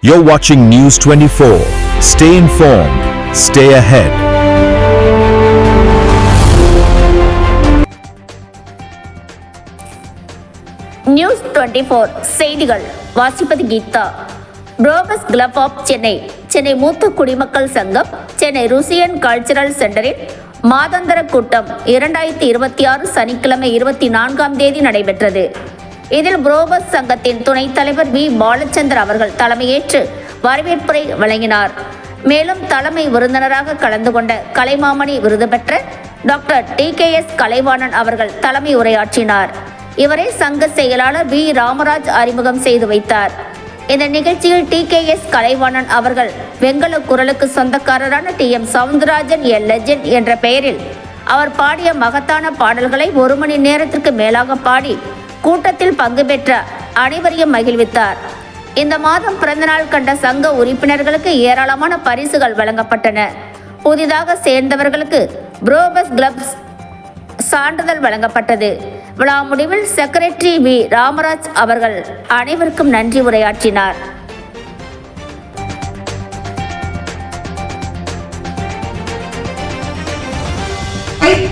You're watching News 24. Stay informed. Stay ahead. News 24 செய்திகள் வாசிப்பது Geetha. ரோபஸ் club of Chennai மூத்த குடிமக்கள் சங்கம் சென்னை ருசியன் கல்ச்சரல் சென்டரில் மாதாந்திர கூட்டம் 2026 சனிக்கிழமை 24ஆம் தேதி நடைபெற்றது. இதில் புரோபஸ் சங்கத்தின் துணைத் தலைவர் வி பாலச்சந்தர் அவர்கள் தலைமையேற்று வரவேற்புரை வழங்கினார். மேலும் தலைமை விருந்தினராக கலந்து கொண்ட கலைமாமணி விருது பெற்ற டாக்டர் TKS கலைவாணன் அவர்கள் தலைமை உரையாற்றினார். இவரை சங்க செயலாளர் வி ராமராஜ் அறிமுகம் செய்து வைத்தார். இந்த நிகழ்ச்சியில் TKS கலைவாணன் அவர்கள் வெங்கல குரலுக்கு சொந்தக்காரரான TM சவுந்தரராஜன் எ லெஜெண்ட் என்ற பெயரில் அவர் பாடிய மகத்தான பாடல்களை 1 மணி நேரத்திற்கு மேலாக பாடி கூட்டத்தில் பங்கு பெற்ற அனைவரையும் மகிழ்வித்தார். இந்த மாதம் பிறந்தநாள் கண்ட சங்க உறுப்பினர்களுக்கு ஏராளமான பரிசுகள் வழங்கப்பட்டன. புதிதாக சேர்ந்தவர்களுக்கு புரோபஸ் கிளப்ஸ் சான்றிதழ் வழங்கப்பட்டது. விழா முடிவில் செக்ரட்டரி வி ராமராஜ் அவர்கள் அனைவருக்கும் நன்றி உரையாற்றினார்.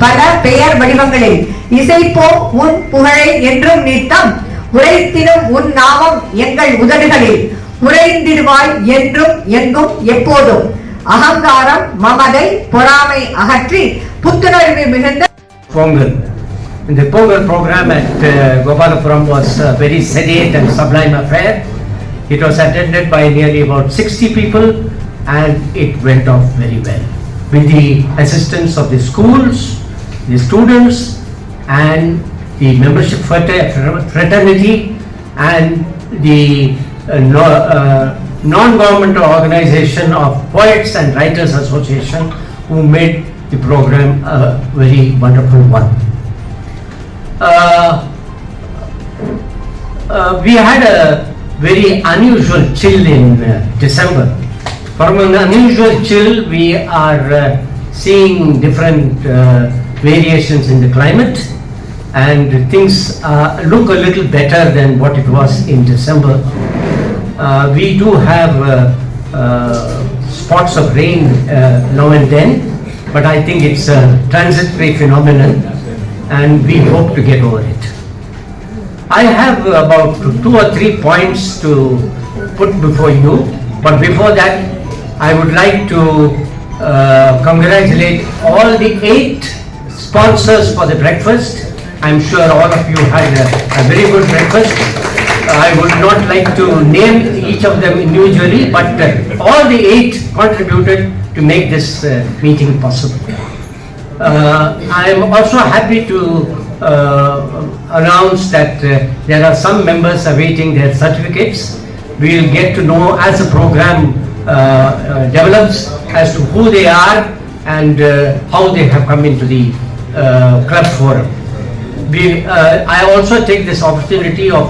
பல பெயர் வடிவங்களில் இசைப்போம் உன் புகழை என்றும் நித்தம் உரைத்திடும் உன் நாமம் எங்கள் உதடுகளில் உரைந்திடுவாய் என்றும் எங்கும் எப்போதும் அகங்காரம் மமதை பொறாமை அகற்றி புத்துணர்வு மிகுந்த Pongal. The Pongal program at Gopalapuram was a very sedate and sublime affair. It was attended by nearly about 60 people and it went off very well. With the assistance of the schools, the students and the membership fraternity and the non-governmental organization of Poets and Writers Association who made the program a very wonderful one. We had a very unusual chill in December. From an unusual chill, we are seeing different variations in the climate, and things look a little better than what it was in December. We do have spots of rain now and then, but I think it's a transitory phenomenon, and we hope to get over it. I have about 2 or 3 points to put before you, but before that, I would like to congratulate all the 8 sponsors for the breakfast. I'm sure all of you had a very good breakfast. I would not like to name each of them individually, but all the 8 contributed to make this meeting possible. I am also happy to announce that there are some members awaiting their certificates. We will get to know as the program develops as to who they are and how they have come into the club forum. I also take this opportunity of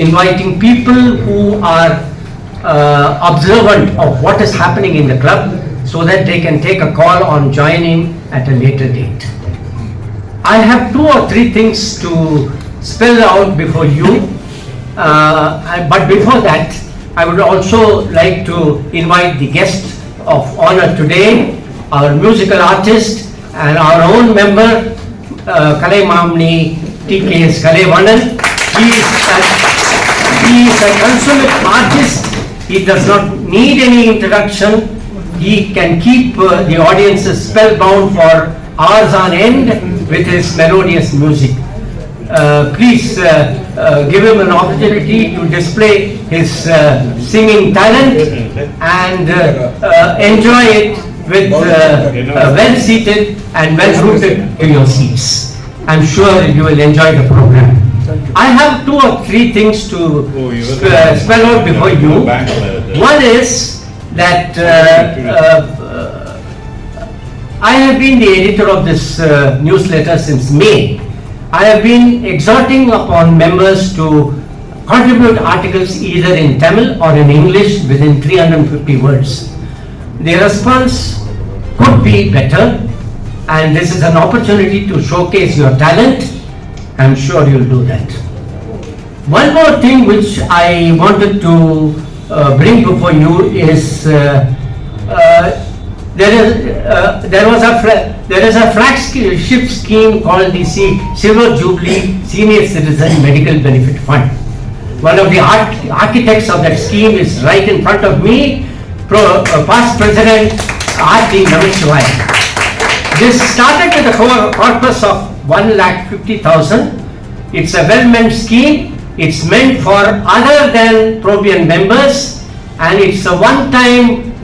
inviting people who are observant of what is happening in the club so that they can take a call on joining at a later date. I have 2 or 3 things to spell out before you, but before that I would also like to invite the guest of honor today, our musical artist and our own member, Kalaimamani TKS Kalaivanan. He is a consummate artist. He does not need any introduction. He can keep the audiences spellbound for hours on end with his melodious music. Please give him an opportunity to display his singing talent and enjoy it with well seated and well rooted to your seats. I'm sure you will enjoy the program. I have 2 or 3 things to spell out before you. One is that I have been the editor of this newsletter since May. I have been exhorting upon members to contribute articles either in Tamil or in English within 350 words. The response could be better, and this is an opportunity to showcase your talent. I'm sure you'll do that. One more thing which I wanted to bring before you is there is a flagship scheme called the Silver Jubilee Senior Citizen Medical Benefit Fund. One of the architects of that scheme is right in front of me, past President R.T. Namachivaya. This started with a corpus of 1,50,000. It's a well-meant scheme. It's meant for other than Probian members, and it's a one-time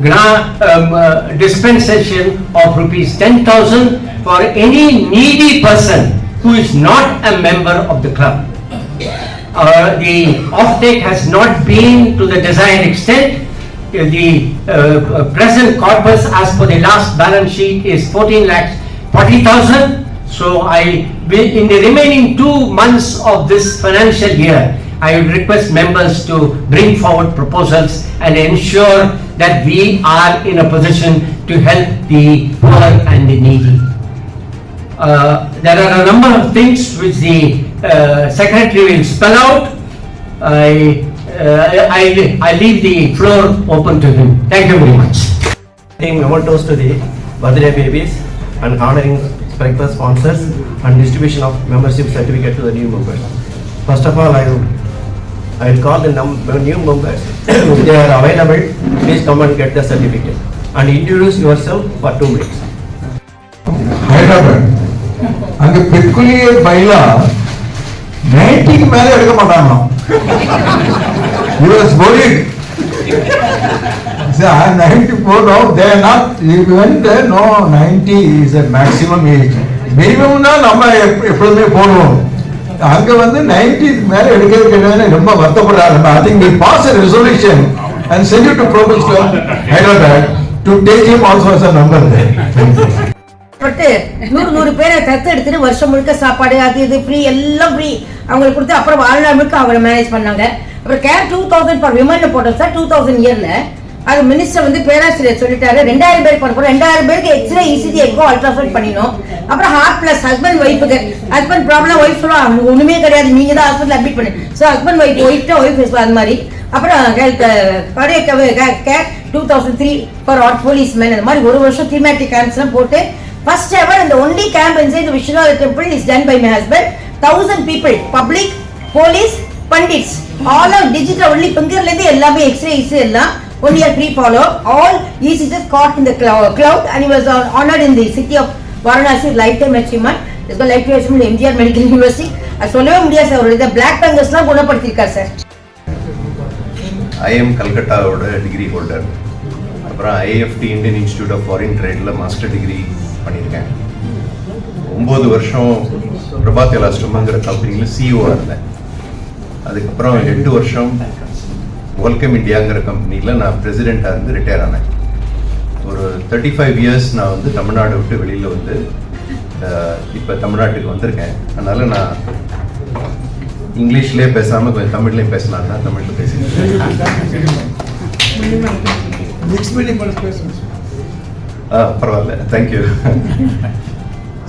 dispensation of rupees 10,000 for any needy person who is not a member of the club. The offtake has not been to the desired extent. The present corpus as per the last balance sheet is 14,40,000. So in the remaining 2 months of this financial year, I would request members to bring forward proposals and ensure that we are in a position to help the poor and the needy. There are a number of things which the Secretary will spell out. I leave the floor open to him. Thank you very much. Paying mementos to the birthday babies and honoring breakfast sponsors and distribution of membership certificate to the new members. First of all, I will call the new members. If they are available, please come and get the certificate and introduce yourself for 2 minutes. Hyderabad. அங்க பெக்குலியே பைலா 90 மேல எடுக்க மாட்டாங்க. He was worried. So 94 now they are not even there. No, 90 is a maximum age. Minimum na நம்ம எப்பவுமே போடுவோம். அங்க வந்து 90 மேல எடுக்கிறது கிடையாது. ரொம்ப வருத்தப்படுறாங்க. I think we pass a resolution and send it to Provincial Club Hyderabad to take him also as a member there. பட்டு 100 பேரை தத்து எடுத்துட்டு வருஷம் முழுக்க சாப்பாடு அது இது ஃப்ரீ எல்லாம் ஃப்ரீ அவங்களுக்கு கொடுத்து அப்புறம் வாழ்நாள் முழுக்க அவங்க மேனேஜ் பண்ணாங்க. அப்புறம் கேர் 2000 ஃபார் விமன் போட்டோம் சார். 2000 இயர்ல அது மினிஸ்டர் வந்து பேராசிரியர் சொல்லிட்டாரு 2000 பேருக்கு பண்ண போறோம். 2000 பேருக்கு எக்ஸ்ரே இசிஜி எக்கோ அல்ட்ராசவுண்ட் பண்ணினோம். அப்புறம் ஹார்ட் பிளஸ் ஹஸ்பண்ட் ஒய்ஃபுக்கு ஹஸ்பண்ட் ப்ராப்ளம் ஒய்ஃப் சொல்லுவாங்க ஒண்ணுமே கிடையாது நீங்க தான் ஹாஸ்பிட்டல் அட்மிட் பண்ணு. ஸோ ஹஸ்பண்ட் ஒய்ஃப் அது மாதிரி. அப்புறம் கேர் 2003 ஃபார் ஆட் போலீஸ்மேன் அந்த மாதிரி ஒரு வருஷம் தீமேட்டிக் கேம்ப்ஸ்லாம் போட்டு first ever and the only camp inside the Vishnunath temple is done by my husband. 1000 people, public, police, pandits, all are digital only finger lende ellame x-ray is ella 1 year free follow. All he is just caught in the cloud and he was honored in the city of Varanasi lifetime achievement. This was lifetime achievement MGR Medical University. அது சொல்லவே முடியாது sir. அவருடைய black ஃபங்கஸ்லாம் குணப்படுத்திருக்கார் sir. IIM கல்கட்டாவோட degree holder. அப்புறம் IFT Indian institute of foreign ட்ரேட்ல master degree பண்ணியிருக்கேன். 9 வருஷம் பிரபாத் எலாஸ்டோமாங்கிற கம்பெனியில் சிஇஓ இருந்தேன். அதுக்கப்புறம் 8 வருஷம் வெல்கம் இந்தியாங்கிற கம்பெனியில் நான் பிரசிடெண்ட்டாக இருந்து ரிட்டையர் ஆனேன். ஒரு 35 இயர்ஸ் நான் வந்து தமிழ்நாடு விட்டு வெளியில் வந்து இப்போ தமிழ்நாட்டுக்கு வந்திருக்கேன். அதனால் நான் இங்கிலீஷ்லேயே பேசாமல் கொஞ்சம் தமிழ்லேயும் பேசலாம் தான் தமிழில் பேசிக்கிறேன். பரவாயில்ல, தேங்க்யூ.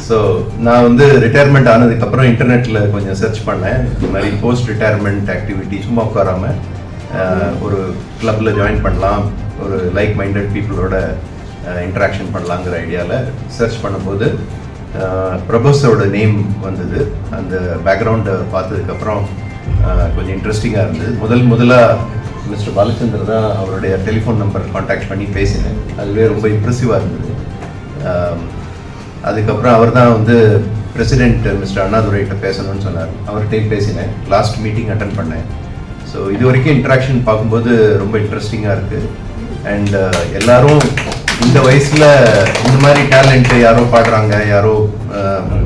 ஸோ நான் வந்து ரிட்டையர்மெண்ட் ஆனதுக்கப்புறம் இன்டர்நெட்டில் கொஞ்சம் சர்ச் பண்ணேன். இந்த மாதிரி போஸ்ட் ரிட்டையர்மெண்ட் ஆக்டிவிட்டி சும்மா உட்காராமல் ஒரு கிளப்பில் ஜாயின் பண்ணலாம், ஒரு லைக் மைண்டட் பீப்புளோட இன்ட்ராக்ஷன் பண்ணலாங்கிற ஐடியாவில் சர்ச் பண்ணும்போது பிரபோஸோட நேம் வந்தது. அந்த பேக்ரவுண்டை பார்த்ததுக்கப்புறம் கொஞ்சம் இன்ட்ரெஸ்டிங்காக இருந்தது. முதலாக மிஸ்டர் பாலச்சந்தர் தான் அவருடைய டெலிஃபோன் நம்பர் கான்டாக்ட் பண்ணி பேசினேன். அதுவே ரொம்ப இம்ப்ரெசிவாக இருந்தது. அதுக்கப்புறம் அவர் தான் வந்து பிரசிடெண்ட் மிஸ்டர் அண்ணாதுரைகிட்ட பேசணும்னு சொன்னார். அவர்கிட்டையும் பேசினேன். லாஸ்ட் மீட்டிங் அட்டன் பண்ணேன். ஸோ இது வரைக்கும் இன்ட்ராக்ஷன் பார்க்கும்போது ரொம்ப இன்ட்ரெஸ்டிங்காக இருக்குது. அண்ட் எல்லாரும் இந்த வயசில் இந்த மாதிரி டேலண்ட்டு யாரோ பாடுறாங்க, யாரோ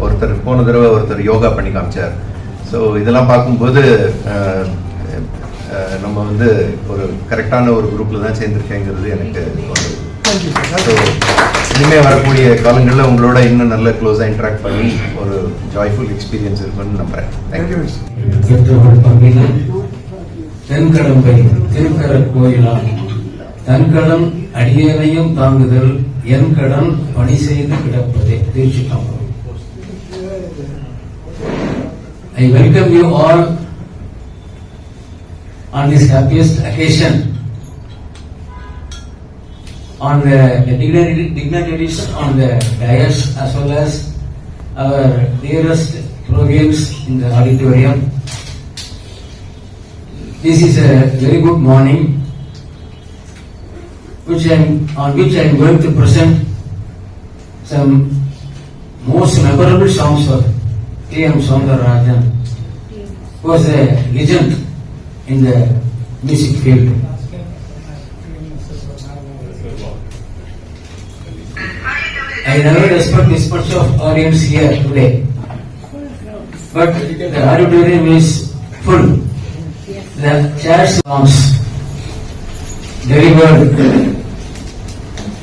ஒருத்தர் போன தடவை ஒருத்தர் யோகா பண்ணி காமிச்சார். ஸோ இதெல்லாம் பார்க்கும்போது நம்ம வந்து ஒரு கரெக்டான ஒரு குரூப்பில் தான் சேர்ந்துருக்கேங்கிறது எனக்கு தோணுது. ஸோ இனிமேல் வரக்கூடிய காலங்களில் உங்களோட இன்னும் நல்ல க்ளோஸாக இன்ட்ராக்ட் பண்ணி ஒரு ஜாய்ஃபுல் எக்ஸ்பீரியன்ஸ் இருக்குன்னு நம்புகிறேன். தேங்க்யூ. தென்கடம்பை திருக்கர கோயிலா தன்கடம் அடியேனையும் தாங்குதல் என் கடன் பணி செய்து கிடப்பதே. திருச்சிற்றம்பலம். I welcome you all on this happiest occasion on the dignitaries on the dais as well as our dearest province in the auditorium. This is a very good morning on which I am going to present some most memorable songs of K.M. Soundararajan, who was a legend in the music field. I never expect this much of audience here today, but the auditorium is full. The chairs songs delivered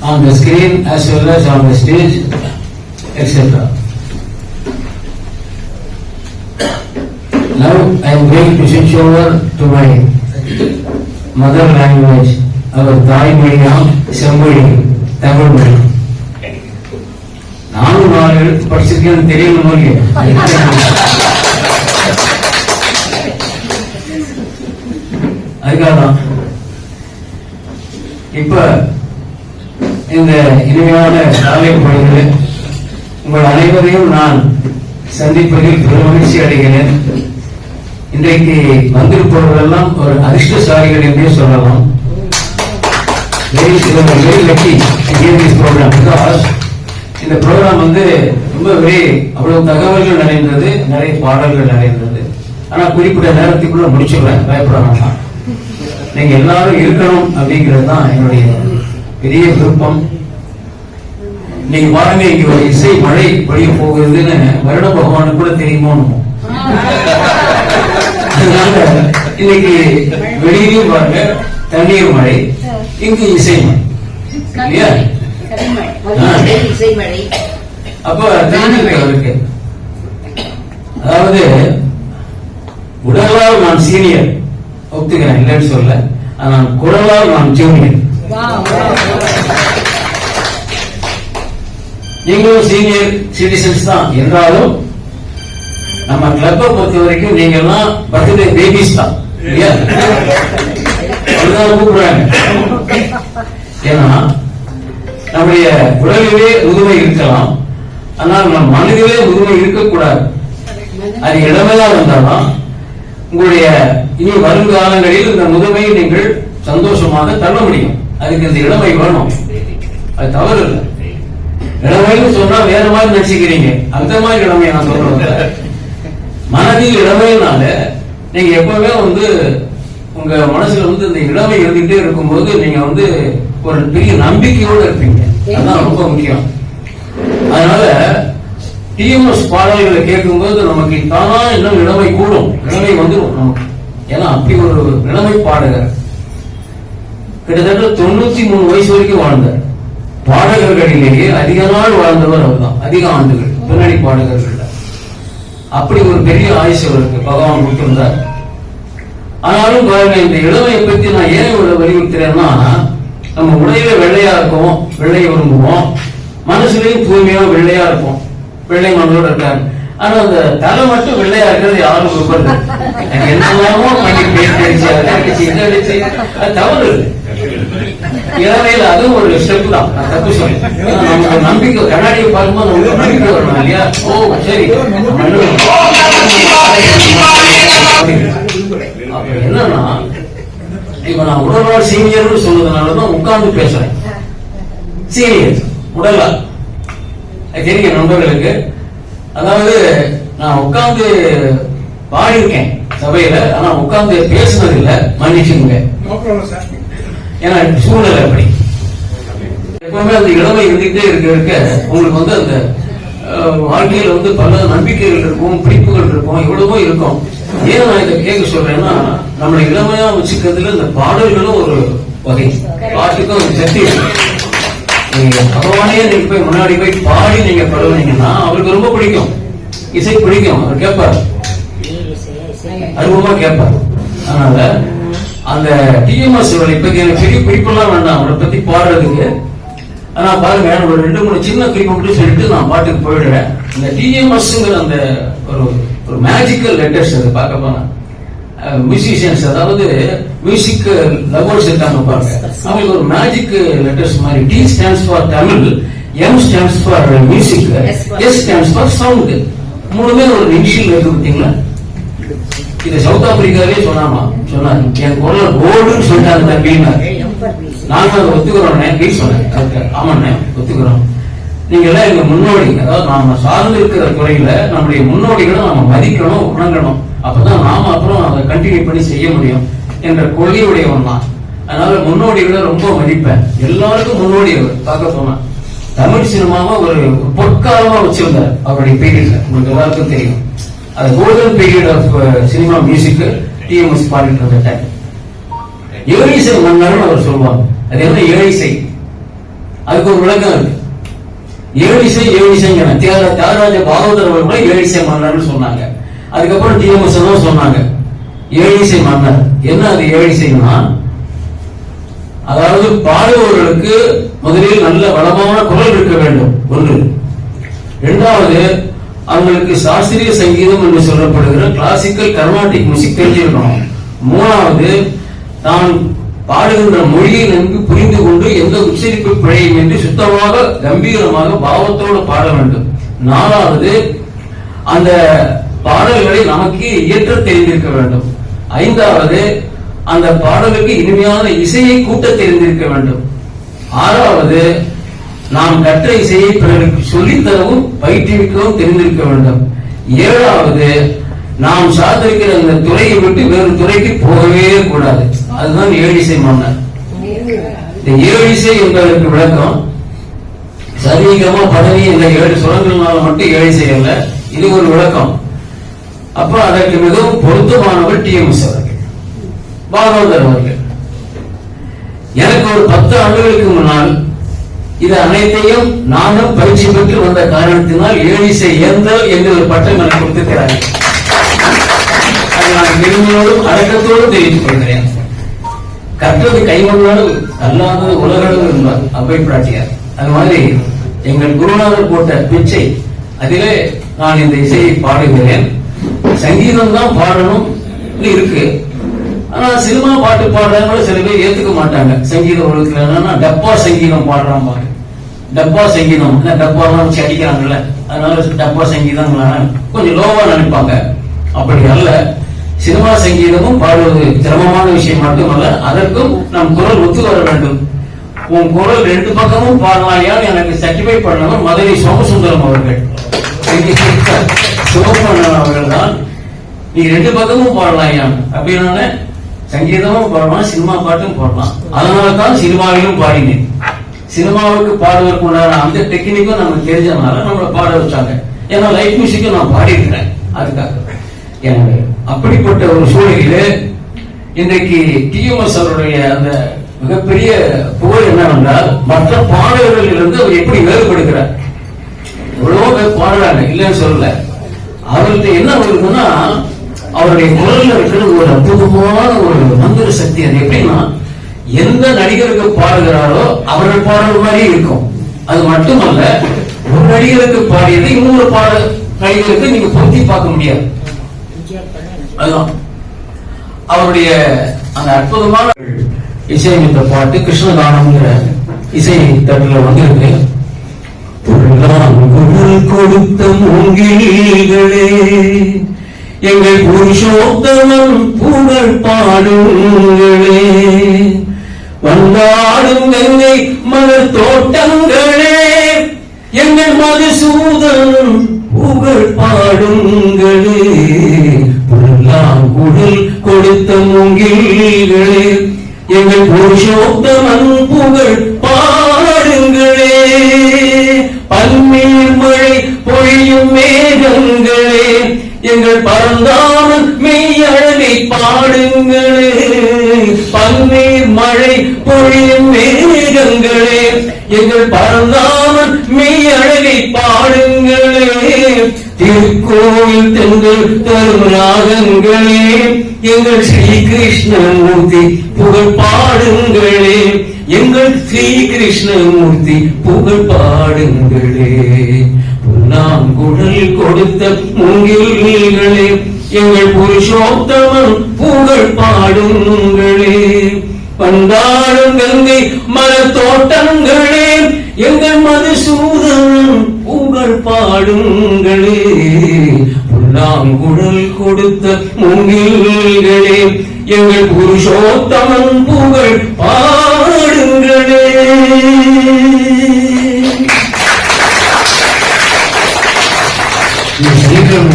on the screen as well as on the stage, etc. Now I am going to switch over to my mother language, our Thai Modiam, Semboli, Tamil Modi. நானும் 4 எழுத்து படிச்சிருக்கேன்னு தெரியணும் இல்லையா? அதுக்காக தான் இப்ப இந்த இனிமையான காலை பொழுதில் உங்கள் அனைவரையும் நான் சந்திப்பதில் பெருமகிழ்ச்சி அடைகிறேன். இன்றைக்கு வந்திருப்பவர்களெல்லாம் ஒரு அதிர்ஷ்டசாலிகள் என்றே சொல்லலாம். Very lucky to hear this program because இந்த ப்ரோக்ராம் ரொம்ப அவ்வளவு தகவல்கள் நிறைந்தது, நிறைய பாடல்கள் நிறைந்தது. ஆனா குறிப்பிட்ட நேரத்துக்குள்ள முடிச்சுடுறேன், பயப்படாம. நீங்க எல்லாரும் இருக்கணும் அப்படிங்கிறது தான் என்னுடைய பெரிய விருப்பம். நீங்க பாருங்க, இங்க ஒரு இசை மழை பொழிய போகுதுன்னு வருட பகவானுக்கு கூட தெரியுமோ. அதனால இன்னைக்கு வெளியிலையும் பாருங்க தண்ணீர் மழை, இங்கு இசை மழை இல்லையா? அப்ப அவருக்கு அதாவது உடலால் நான் சீனியர் ஒத்துக்கிறேன், இல்லைன்னு சொல்ல. ஆனால் குரலால் நான் ஜூனியர். நீங்களும் சீனியர் சிட்டிசன்ஸ் தான் என்றாலும் நம்ம கிளப்பை பொறுத்த வரைக்கும் நீங்க எல்லாம் பர்த்டே பேபிஸ் தான் இல்லையா? கூப்பிடுறாங்க. ஏன்னா நம்முடைய உடலிலே முதுமை இருக்கலாம், ஆனால் நம் மனதிலே முதுமை இருக்கக்கூடாது. அது இளமையா வந்தாலும் உங்களுடைய இனி வருங்காலங்களில் இந்த முதுமையை நீங்கள் சந்தோஷமாக தள்ள முடியும். அதுக்கு இந்த இளமை வேணும், அது தவறு இல்லை. இளமைன்னு சொன்னா வேற மாதிரி நினைச்சுக்கிறீங்க, அந்த மாதிரி இளமையை நான் சொல்றேன். மனதில் இளமையினால நீங்க எப்பவுமே உங்க மனசுல இந்த இளமை இருந்துகிட்டே இருக்கும்போது நீங்க ஒரு பெரிய நம்பிக்கையோடு இருப்பீங்க. அதுதான் ரொம்ப முக்கியம். அதனால டிஎம்எஸ் பாடல்களை கேட்கும்போது நமக்கு தானா இன்னும் இளமை கூடும், இளமை வந்துடும் நமக்கு. ஏன்னா அப்படி ஒரு இளமை பாடகர் கிட்டத்தட்ட 93 வயசு வரைக்கும் வாழ்ந்தார். பாடகர்களிலேயே அதிக நாள் வாழ்ந்தவர் அவர் தான், அதிக ஆண்டுகள் பின்னணி பாடகர்கள். அப்படி ஒரு பெரிய ஆயுசு அவருக்கு பகவான் கொடுத்திருந்தார். ஆனாலும் பாருங்க, இந்த இளமையை பத்தி நான் ஏன் இவ்வளவு வலியுறுத்துறேன்னா, நம்ம உடையில வெள்ளையா இருக்கும், வெள்ளை விரும்புவோம், மனசுலயும் தூய்மையா வெள்ளையா இருக்கும், வெள்ளை மனதோட இருக்காரு. ஆனா அந்த தலை மட்டும் வெள்ளையா இருக்கிறது யாரும் விரும்புறது. என்னெல்லாமோ பண்ணி பேசி அடிச்சு அது தவறு. இளமையில அதுவும் ஒரு ஸ்டெப் தான், நான் தப்பு சொல்றேன். நமக்கு நம்பிக்கை, கண்ணாடியை பார்க்கும்போது நமக்கு நம்பிக்கை வரணும் இல்லையா? ஓ சரி, என்னன்னா இப்ப நான் உடல்வாழ் சீனியர் சொன்னதுனாலதான் உட்கார்ந்து பேசுறேன். சீனியர் உடலா தெரியும் நண்பர்களுக்கு. அதாவது நான் உட்கார்ந்து பாடியிருக்கேன் சபையில, ஆனா உட்கார்ந்து பேசுனது இல்ல, மன்னிச்சுங்க. ஏன்னா சூழ்நிலை அப்படி. எப்பவுமே அந்த இளமை இருந்துகிட்டே இருக்க உங்களுக்கு அந்த வாழ்க்கையில பல நம்பிக்கைகள் இருக்கும், பிடிப்புகள் இருக்கும், எவ்வளவோ இருக்கும். ஏன் நான் இதை கேட்க சொல்றேன்னா, நம்மளை இளமையா வச்சுக்கிறதுல இந்த பாடல்களும் ஒரு வகை, பாட்டுக்கும் ஒரு சக்தி இருக்கு. நீங்க பகவானே நீங்க போய் முன்னாடி போய் பாடி நீங்க பழகுனீங்கன்னா அவருக்கு ரொம்ப பிடிக்கும், இசை பிடிக்கும், அவர் கேட்பார், அருவமா கேட்பார். அதனால அந்த டிஎம்எஸ் பத்தி எனக்கு பெரிய பிடிப்பெல்லாம் வேண்டாம் அவரை பத்தி பாடுறதுக்கு. ஆனா பாருங்க, ஒரு 2-3 சின்ன குறிப்பு மட்டும் சொல்லிட்டு நான் பாட்டுக்கு போயிடுறேன். இந்த டிஎம்எஸ்ங்கிற அந்த ஒரு மேஜிக்கல் லெட்டர்ஸ் அது பார்க்க போனா மியூசிஷியன்ஸ், அதாவது மியூசிக் லவர்ஸ் இருக்காங்க பாருங்க, அவங்களுக்கு ஒரு மேஜிக் லெட்டர்ஸ் மாதிரி. T stands for Tamil, M stands for music, S stands for sound. மூணுமே ஒரு இனிஷியல் லெட்டர் பார்த்தீங்களா? இது சவுத் ஆப்பிரிக்காவே சொன்னாங்க, என் குரல் கோல்டுன்னு சொல்லிட்டாங்க தம்பின்னா. நாங்க அதை ஒத்துக்கிறோம் சொன்னேன். ஆமாண்ணே ஒத்துக்கிறோம், நீங்க எல்லாம் எங்க முன்னோடி, அதாவது நாம சார்ந்து இருக்கிற துறையில நம்முடைய முன்னோடிகளை நாம மதிக்கணும், உணங்கணும், அப்பதான் நாம அப்புறம் அதை கண்டினியூ பண்ணி செய்ய முடியும் என்ற கொள்கையுடையவன் தான். அதனால முன்னோடிகளை ரொம்ப மதிப்பேன். எல்லாருக்கும் முன்னோடி அவர். பார்க்க போனா தமிழ் சினிமாவை ஒரு பொற்காலமா வச்சிருந்தார் அவருடைய பீரியட்ல. உங்களுக்கு எல்லாருக்கும் தெரியும், அது golden period of cinema music TMS பாடிட்டு இருந்த டைம். ஏழிசை மன்னர்னு அவர் சொல்லுவாங்க. அது என்ன ஏழிசை? அதுக்கு ஒரு விளக்கம் இருக்கு. ஏழிசைங்க தியாகராஜ பாகவதர் அவர்கள் ஏழிசை மன்னர்னு சொன்னாங்க. அதுக்கப்புறம் டிஎம்எஸ் தான் சொன்னாங்க ஏழிசை மன்னர். என்ன அது ஏழிசைன்னா, அதாவது பாடுபவர்களுக்கு முதலில் நல்ல வளமான குரல் இருக்க வேண்டும் ஒன்று. இரண்டாவது, அவங்களுக்கு சாஸ்திரிய சங்கீதம் என்று சொல்லப்படுகிற கிளாசிக்கல் கர்நாடிக் மியூசிக் தெரிஞ்சிருக்கணும். மூணாவது, தான் பாடுகின்ற மொழியை நன்கு புரிந்து கொண்டு எந்த உச்சரிப்பு பிழையும் என்று சுத்தமாக கம்பீரமாக பாவத்தோடு பாட வேண்டும். நாலாவது, அந்த பாடல்களை நமக்கு இயற்ற தெரிந்திருக்க வேண்டும். ஐந்தாவது, அந்த பாடலுக்கு இனிமையான இசையை கூட்ட தெரிந்திருக்க வேண்டும். ஆறாவது, நாம் கற்ற இசையை பிறருக்கு சொல்லித்தரவும் பயிற்றுவிக்கவும் தெரிந்திருக்க வேண்டும். ஏழாவது, நாம் சார்ந்திருக்கிற அந்த துறையை விட்டு வேறு துறைக்கு போகவே கூடாது. அதுதான் ஏழிசை மன்னர். இந்த ஏழிசை என்பதற்கு விளக்கம் சரிகமா பதவி இந்த 7 சுரங்களால மட்டும் ஏழிசை அல்ல, இது ஒரு விளக்கம். அப்ப அதற்கு மிகவும் பொருத்தமானவர் டிஎம்எஸ் அவர்கள், பாகவதர் அவர்கள். எனக்கு ஒரு 10 ஆண்டுகளுக்கு முன்னால் இது அனைத்தையும் நானும் பயிற்சி பெற்று வந்த காரணத்தினால் ஏழிசை ஏந்தல் என்று ஒரு பட்டம் எனக்கு கொடுத்திருக்கிறார்கள். அதை நான் பெருமையோடும் அடக்கத்தோடும் தெரிவித்துக் கொள்கிறேன். கற்றது கைமண்ணோடு அல்லாதது உலகளவு என்பார் அவ்வை பிராட்டியார். அது மாதிரி எங்கள் குருநாதர் போட்ட பிச்சை, அதிலே நான் இந்த இசையை பாடுகிறேன். சங்கீதம் தான் பாடணும் இருக்கு. ஆனா சினிமா பாட்டு பாடுறவங்க சில பேர் ஏத்துக்க மாட்டாங்க. சங்கீத உலகத்துல என்னன்னா டப்பா சங்கீதம் பாடுறான் பாரு. டப்பா சங்கீதம் டப்பாலாம் வச்சு அடிக்கிறாங்கல்ல, அதனால டப்பா சங்கீதம் கொஞ்சம் லோவா நினைப்பாங்க. அப்படி அல்ல, சினிமா சங்கீதமும் பாடுவது சிரமமான விஷயம் மட்டுமல்ல, அதற்கும் நம் குரல் ஒத்து வர வேண்டும். உன் குரல் 2 பக்கமும் பாடலாயான்னு எனக்கு சர்டிஃபை பண்ணவர் மதுரை சோமசுந்தரம் அவர்கள். சிவபண்ணன் அவர்கள் தான் நீ 2 பக்கமும் பாடலாயான் அப்படின்னால சங்கீதமும் பாடலாம், சினிமா பாட்டும் பாடலாம். அதனாலதான் சினிமாவிலும் பாடினேன். சினிமாவுக்கு பாடுவதற்கு உண்டான அந்த டெக்னிக்கும் நமக்கு தெரிஞ்சதுனால நம்மளை பாட வச்சாங்க. ஏன்னா லைட் மியூசிக்கும் நான் பாடி இருக்கிறேன். அதுக்காக எனவே அப்படிப்பட்ட ஒரு சூழலிலே இன்றைக்கு டிஎம்எஸ் அவருடைய அந்த மிகப்பெரிய புகழ் என்னவென்றால், மற்ற பாடல்களில் இருந்து அவர் எப்படி வேறுபடுகிறார். எவ்வளவோ பேர் பாடுறாங்க, இல்லைன்னு சொல்லல. அவர்கிட்ட என்ன இருக்குன்னா, அவருடைய குரல்ல இருக்கிறது ஒரு அற்புதமான ஒரு மந்திர சக்தி. அது எப்படின்னா, எந்த நடிகருக்கு பாடுகிறாரோ அவர்கள் பாடுற மாதிரி இருக்கும். அது மட்டுமல்ல, ஒரு நடிகருக்கு பாடியது இன்னொரு நடிகருக்கு நீங்க பொருத்தி பார்க்க முடியாது. அதுதான் அவருடைய அந்த அற்புதமான இசையமைத்த பாட்டு கிருஷ்ணகானம்ங்கிற இசை தட்டுல வந்திருக்கு. கொடுத்த மூங்கில்களே எங்கள் புருஷோத்தமன் புகழ் பாடுங்களே, வந்தாடும் கங்கை மலர் தோட்டங்களே எங்கள் மதுசூதன் புகழ் பாடுங்களே, புல்லாங்குழல் கொடுத்த மூங்கில்களே எங்கள் புருஷோத்தமன் புகழ் பாடுங்களே, பன்னீர் மழை பொழியும் மேகங்களே எங்கள் பரந்தாமன் மெய்யழகை பாடுங்களே, பன்னீர் மழை பொழியும் மேகங்களே எங்கள் பரந்தாமன் மெய்யழகை பாடுங்களே, திருக்கோயில் தெங்கள் தரும் ராகங்களே எங்கள் ஸ்ரீ கிருஷ்ணமூர்த்தி புகழ் பாடுங்களே, எங்கள் ஸ்ரீ கிருஷ்ணமூர்த்தி புகழ் பாடுங்களே, நாம் குடல் கொடுத்த மூங்கில்களே எங்கள் புருஷோத்தமன் புகழ் பாடுங்களே. பண்டாடும் கங்கை மலர் தோட்டங்களே, எங்கள் மதுசூதன் புகழ் பாடுங்களே. புல்லாங்குழல் கொடுத்த மூங்கில்களே, எங்கள் புருஷோத்தமன் புகழ் பாடுங்களே.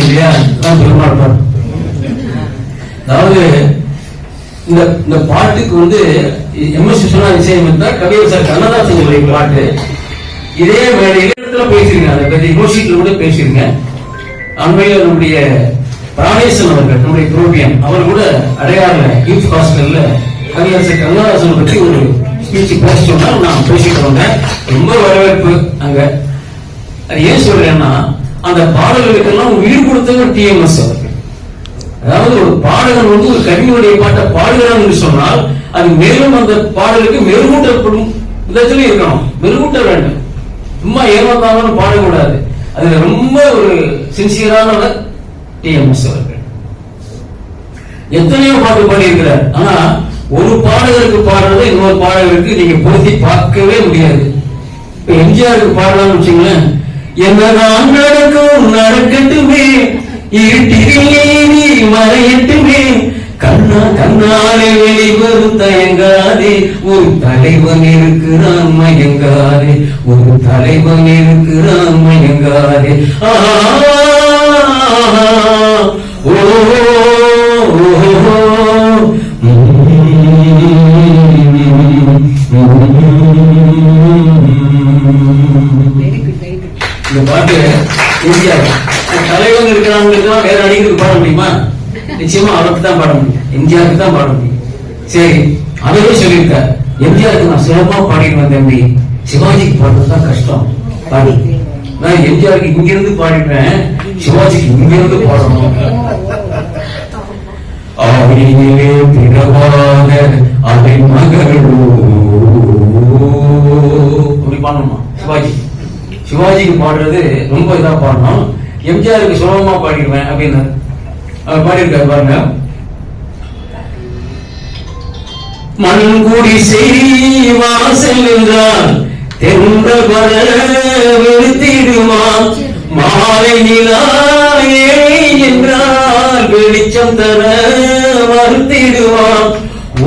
இல்லையா? பெருமாள். அதாவது இந்த பாட்டுக்கு வந்து எம்.எஸ். விஸ்வநாதன் இசையமைத்தார். கவியரசர் சார் கண்ணதாசன் பாட்டு. இதே மேடையில பேசிருங்க, அதை பத்தி யூனிவர்சிட்டியில கூட பேசிருங்க. அண்மையில் நம்முடைய பிராணேசன் அவர்கள், நம்முடைய புரோபியன், அவர் கூட அடையாறுல யூத் ஹாஸ்டல்ல கவியரசர் கண்ணதாசன் பற்றி ஒரு ஸ்பீச் பேச சொன்னா நான் பேசிட்டு வந்தேன். ரொம்ப வரவேற்பு அங்க. அது ஏன் சொல்றேன்னா, அந்த பாடல்களுக்கெல்லாம் உயிர் கொடுத்தவர் டிஎம்எஸ் அவர்கள். அதாவது ஒரு பாடகன் வந்து ஒரு கவிஞருடைய பாட்டை பாடுகிறான் என்று சொன்னால் அது மேலும் அந்த பாடலுக்கு மெருகூட்டப்படும் விதத்திலே இருக்கணும், மெருகூட்ட வேண்டும். சும்மா ஏமாத்தாலும் பாடக்கூடாது. அதுல ரொம்ப ஒரு சின்சியரானவர் டிஎம்எஸ் அவர்கள். எத்தனையோ பாட்டு பாடியிருக்கிறார். ஆனா ஒரு பாடகருக்கு பாடுறதை இன்னொரு பாடகருக்கு நீங்க பொருத்தி பார்க்கவே முடியாது. இப்ப எம்ஜிஆருக்கு பாடலாம்னு வச்சுங்களேன், என்னதான் நடக்கும் நடக்கட்டுமே, இருட்டிலே நீ மறையட்டுமே, கண்ணா கண்ணாலே வெளிவரும் தயங்காதே, ஒரு தலைவன் இருக்கிறான் மயங்காதே, ஒரு தலைவன் இருக்கிறான் மயங்காதே. ஓ இந்த பாட்டு எம்ஜிஆர் தலைவன் இருக்கிறாங்க, வேற நடிகருக்கு பாட முடியுமா? நிச்சயமா அவருக்கு தான் பாட முடியும், எம்ஜிஆருக்கு தான் பாட முடியும். சரி, அவரே சொல்லியிருக்கார், எம்ஜிஆருக்கு நான் சிறப்பா பாடிடுவேன் தம்பி, சிவாஜிக்கு பாடுறதுதான் கஷ்டம் பாடி. நான் எம்ஜிஆருக்கு இங்க இருந்து பாடிடுவேன், சிவாஜிக்கு இங்க இருந்து பாடணும். ஆவியிலே பிறவாக அதை மகளோ அப்படி பாடணுமா? சிவாஜிக்கு பாடுறது ரொம்ப இதா பாடணும், எம்ஜிஆருக்கு சுலபமா பாடிடுவேன் அப்படின்னு பாடியிருக்காரு பாருங்க. மண்குடி செய் வாசல் என்றால் தென்ற வர வெளுத்திடுமா, மாலை நிலா என்றால் வெளிச்சம் தர மறுத்திடுவான்.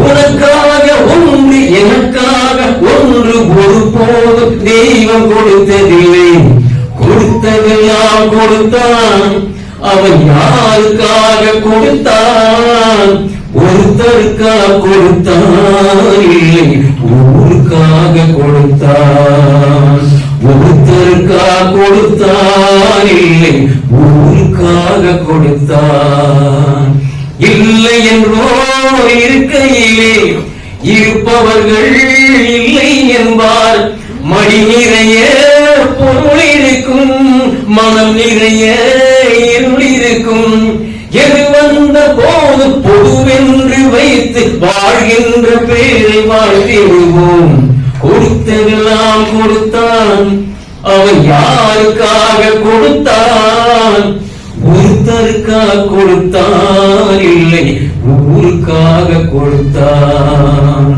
உனக்காக ஒன்று எனக்காக ஒன்று ஒரு போதும் தெய்வம் கொடுத்ததில்லை, கொடுத்ததெல்லாம் கொடுத்தான். அவன் யாருக்காக கொடுத்தான்? ஒருத்தருக்காக கொடுத்தான், இல்லை ஊருக்காக கொடுத்தான். ஒருத்தருக்காக கொடுத்தான், இல்லை ஊருக்காக கொடுத்தான். இல்லை என்றோ இருக்கையிலே இருப்பவர்கள் இல்லை என்பார். மடி நிறைய பொருள் இருக்கும், மனம் நிறைய இருள் இருக்கும். எது வந்த போது பொதுவென்று வைத்து வாழ்கின்ற பேரை வாழ்த்தி விடுவோம். கொடுத்ததெல்லாம் கொடுத்தான், அவன் யாருக்காக கொடுத்தான்? ஒருத்தருக்காக கொடுத்தான், இல்லை ஊருக்காக கொடுத்தான்.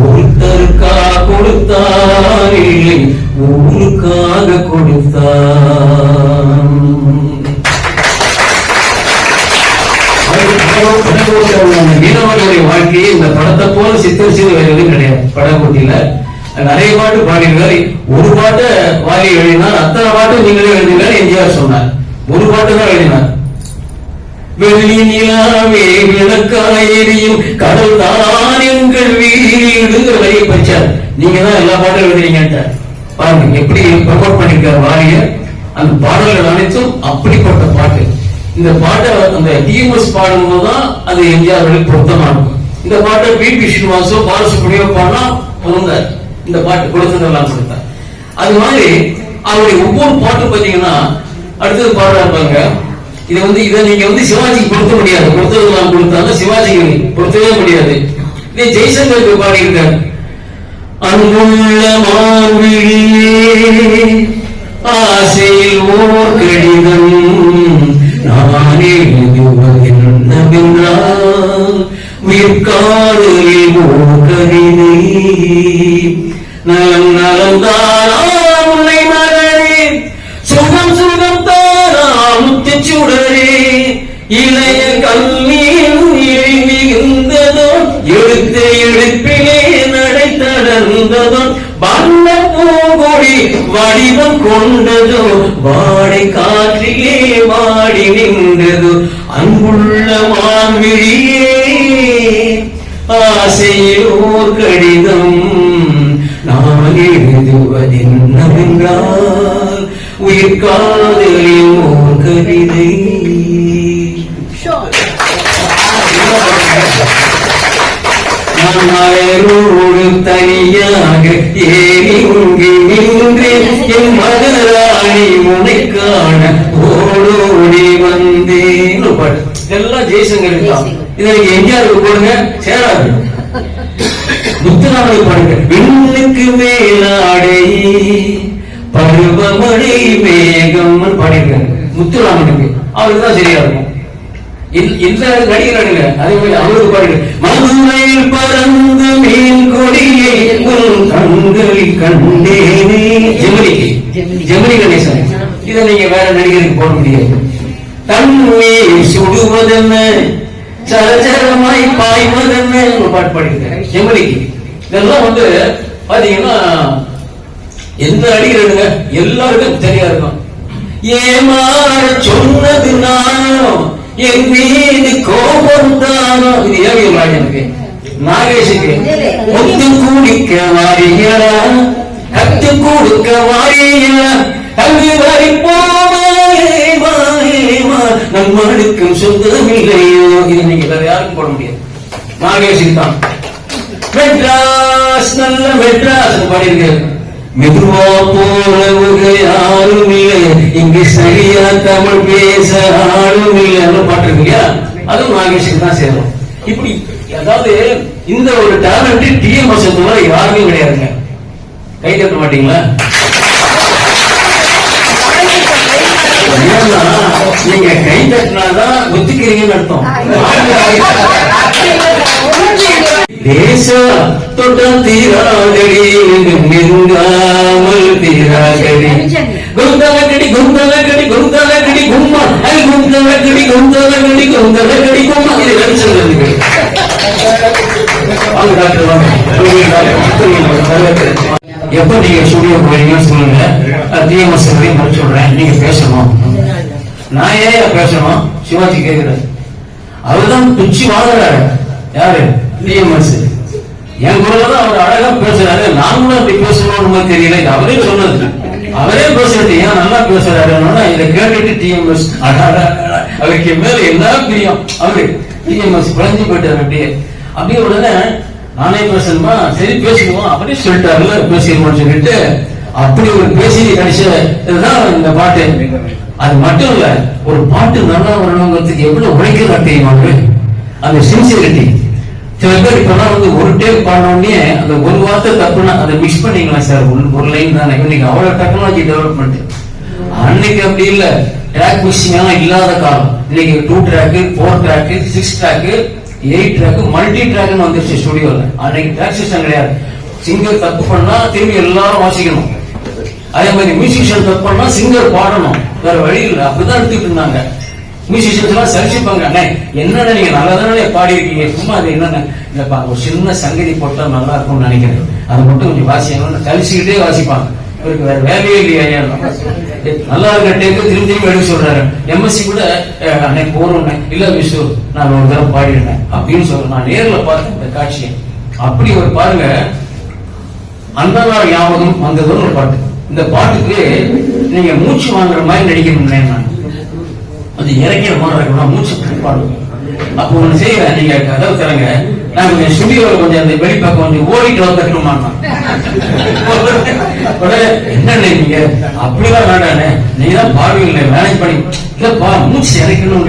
ஒருத்தருக்காக கொடுத்தான், இல்லை ஊருக்காக கொடுத்தான். மீனவர்களுடைய வாழ்க்கையை இந்த படத்தை போல சித்தர் செய்து வேற எதுவும் கிடையாது. படப்போட்டியில நிறைய பாட்டு பாடினார். ஒரு பாட்டை வாரி எழுதினார், அத்தனை பாட்டு நீங்களே எழுதினார். எம்ஜிஆர் சொன்னார், ஒரு பாட்டு தான் எழுதினார். வெள்ளி நிலாவே விளக்காயெரியும் கடல் தான் எங்கள் வீடு வரைய பச்சார். நீங்க தான் எல்லா பாட்டும் எழுதுறீங்க. பாருங்க எப்படி ப்ரமோட் பண்ணிருக்காரு வாரியர். அந்த பாடல்கள் அனைத்தும் அப்படிப்பட்ட பாட்டு. இந்த பாட்டை அந்த டிஎம்எஸ் பாடும்போது தான் அது எம்ஜிஆர் அவர்களுக்கு பொருத்தமா இருக்கும். இந்த பாட்டை பி.பி. ஸ்ரீனிவாசோ பாலசுப்ரமணியோ பாடினா பொருந்தார். இந்த பாட்டு கொடுத்ததெல்லாம் கொடுத்தார். அது மாதிரி அவருடைய ஒவ்வொரு பாட்டு பார்த்தீங்கன்னா அடுத்தது பாடுறாங்க. இதை நீங்க சிவாஜிக்கு பொருத்த முடியாது. பொருத்ததெல்லாம் கொடுத்தாங்க, சிவாஜிக்கு பொருத்தவே முடியாது. இதை ஜெய்சங்கருக்கு பாடியிருக்கார். அன்புள்ள மான்விழியே ஆசையில் ஓர் கடிதம் நான் எழுதுவது என்னவென்றால் உயிர்காதலில் ஓர் கவிதை. நலம் நலம் தானா உன்னை மகனே, சுகம் சுகம் தானா முத்துச்சுடரே, இளைய கல்வியில் மிகுந்ததோ எழுத்த எழுப்பிலே நடை தடர்ந்ததோ வண்ண பூங்கொடி வடிவம் கொண்டதோ வாடை காற்றிலே வாடி நின்றதோ அன்புள்ள மான்விழியே ஆசையில் ஓர் கடிதம் நான் எழுதுவதென்னவென்றால் உயிர்காதலில் ஓர் கவிதை. நான் மலரோடு தனியாக ஏறி உங்கி நின்றேன், என் மகராணி உன்னை காண ஓடோடி வந்தேன். இதெல்லாம் ஜெய்சங்கர் தான். இதை நீங்க எங்கேயாவது போடுங்க, சேராது. முத்துராமனை பாருங்க. விண்ணுக்கு மேலாடை பருவமழை மேகம் பாடிருக்காங்க முத்துராமனுக்கு. அவருக்கு தான் சரியா இருக்கும். இந்த நடிகரானுங்க அதே மாதிரி அவருக்கு பாருங்க. மதுரையில் பறந்து மீன் கொடியை உன் கண்களில் கண்டேனே. ஜெமினி கணேசன். இதை நீங்க வேற நடிகருக்கு போட முடியாது. தண்ணீர் சுடுவதென்ன சரச்சரமாய் பாய்வதென்ன ஒரு பாட்டு பாடிருக்காங்க ஜெமினிக்கு. இதெல்லாம் வந்து பாத்தீங்கன்னா எந்த நடிகருங்க எல்லாருக்கும் சரியா இருக்கும். ஏமாற சொன்னது நானும் என் மீது கோபம் தானோ. இது ஏவியம் ராஜனுக்கு. நாகேஷுக்கு முத்து குடிக்க வாரியலா கத்து கொடுக்க வாரியலா கல்வி வரை போமா நம்மளுக்கும் சொந்தம் இல்லையோ. இது நீங்க வேற யாருக்கும் போட முடியாது. நாகேஷுக்கு தான். மெட்ராஸ் நல்ல மெட்ராஸ் பாடியிருக்காரு. மெதுவா போறவங்க யாரும் இல்லை, இங்கு சரியா தமிழ் பேச ஆளும் இல்லைன்னு பாட்டு இருக்கு இல்லையா, அதுவும் நாகேஷுக்கு தான் சேரும். இப்படி அதாவது இந்த ஒரு டேலண்ட் டிஎம்எஸ் யாருமே கிடையாதுங்க. கை தட்ட மாட்டீங்களா? நீங்க கை தட்டினாதான் ஒத்துக்கிறீங்கன்னு அர்த்தம். தேசா தொட்டம் தீராதடி நெருங்காமல் தீராதடி குந்தலக்கடி குந்தலக்கடி குந்தலக்கடி கும்மா ஐ குந்தலக்கடி குந்தலக்கடி குந்தலக்கடி கும்மா. இது ரவிச்சந்திரன். அவங்க டாக்டர் வாங்க. எப்ப நீங்க ஸ்டுடியோ போறீங்கன்னு சொல்லுங்க. டிஎம்எஸ் முடிச்சு விடுறேன், நீங்க பேசணும். நான் ஏன் பேசணும்? சிவாஜி கேட்கிறாரு. அவர்தான் பிச்சு வாங்குறாரு. யாரு? டிஎம்எஸ். என் குரல்தான் அவர் அழகா பேசுறாரு. நான் கூட அப்படி பேசணும்னு தெரியல. அவரே சொன்னது. அவரே பேசுறது ஏன் நல்லா பேசுறாரு. இதை கேட்டுட்டு டிஎம்எஸ் அவருக்கு மேல என்ன பிரியம். அவரு டிஎம்எஸ் குழந்தை போயிட்டாரு. அப்படியே உடனே நானே பேசணுமா, சரி பேசுவோம் அவரே சொல்லிட்டாருல பேசிடுவோம்னு சொல்லிட்டு அப்படி ஒரு பேசி கடைசிதான் இந்த பாட்டு. அது மட்டும் இல்ல, ஒரு பாட்டு நல்லா வரணுங்கிறதுக்கு எவ்வளவு உழைக்கிறதா தெரியுமா அந்த சின்சியரிட்டி. சில பேர் இப்பெல்லாம் வந்து ஒரு டேக் பாடனோடனே அந்த ஒரு வார்த்தை தப்புனா அதை மிக்ஸ் பண்ணிக்கலாம் சார், ஒரு லைன் தானே. இன்னைக்கு அவ்வளவு டெக்னாலஜி டெவலப்மெண்ட். அன்னைக்கு அப்படி இல்ல, ட்ராக் மிக்சிங் எல்லாம் இல்லாத காலம். இன்னைக்கு 2 track 4 track 6 track 8 track multi ட்ராக்னு வந்துருச்சு ஸ்டுடியோல. அன்னைக்கு ட்ராக் சிஸ்டம் கிடையாது. சிங்கர் தப்பு பண்ணா திரும்பி எல்லாரும் வாசிக்கணும். அதே மாதிரி மியூசிஷியன் தப்பு பண்ணா சிங்கர் பாடணும், வேற வழி இல்லை. அப்படிதான் எடுத்துட்டு இருந்தாங்க. மியூசிஷியன்ஸ் எல்லாம் சரிச்சுப்பாங்க. என்னென்ன நீங்க நல்லதானே பாடி இருக்கீங்க, சும்மா அது என்னென்ன இல்லப்பா ஒரு சின்ன சங்கதி போட்டா நல்லா இருக்கும்னு நினைக்கிறேன், அதை மட்டும் கொஞ்சம் வாசிக்கணும்னு கழிச்சுக்கிட்டே வாசிப்பாங்க. இவருக்கு வேற வேலையே இல்லையா, நல்லா இருக்கிற டேக்கு திரும்பி திரும்பி எடுக்க சொல்றாரு. எம்எஸ்சி கூட அன்னைக்கு போறோம் இல்ல விசு நான் ஒரு தடவை பாடிடுறேன் அப்படின்னு சொல்றேன். நான் நேர்ல பார்த்தேன் இந்த காட்சியை. அப்படி ஒரு பாருங்க, அந்த நாள் ஞாபகம் வந்ததுன்னு ஒரு பாட்டு. இந்த பாட்டுக்கு நீங்க மூச்சு வாங்குற மாதிரி நடிக்கணும். நான் அது இறக்கிற மாதிரி இருக்கணும், மூச்சு பாடுவோம். அப்போ ஒண்ணு செய்யறேன், நீங்க கதவு தரங்க, நான் கொஞ்சம் ஸ்டுடியோல கொஞ்சம் அந்த வெளிப்பக்கம் கொஞ்சம் ஓடிட்டு வந்துக்கணுமா. என்ன நீங்க அப்படிலாம் வேண்டானே, நீங்க தான் பாடுவீங்களே மேனேஜ் பண்ணி இல்லப்பா மூச்சு இறக்கணும்.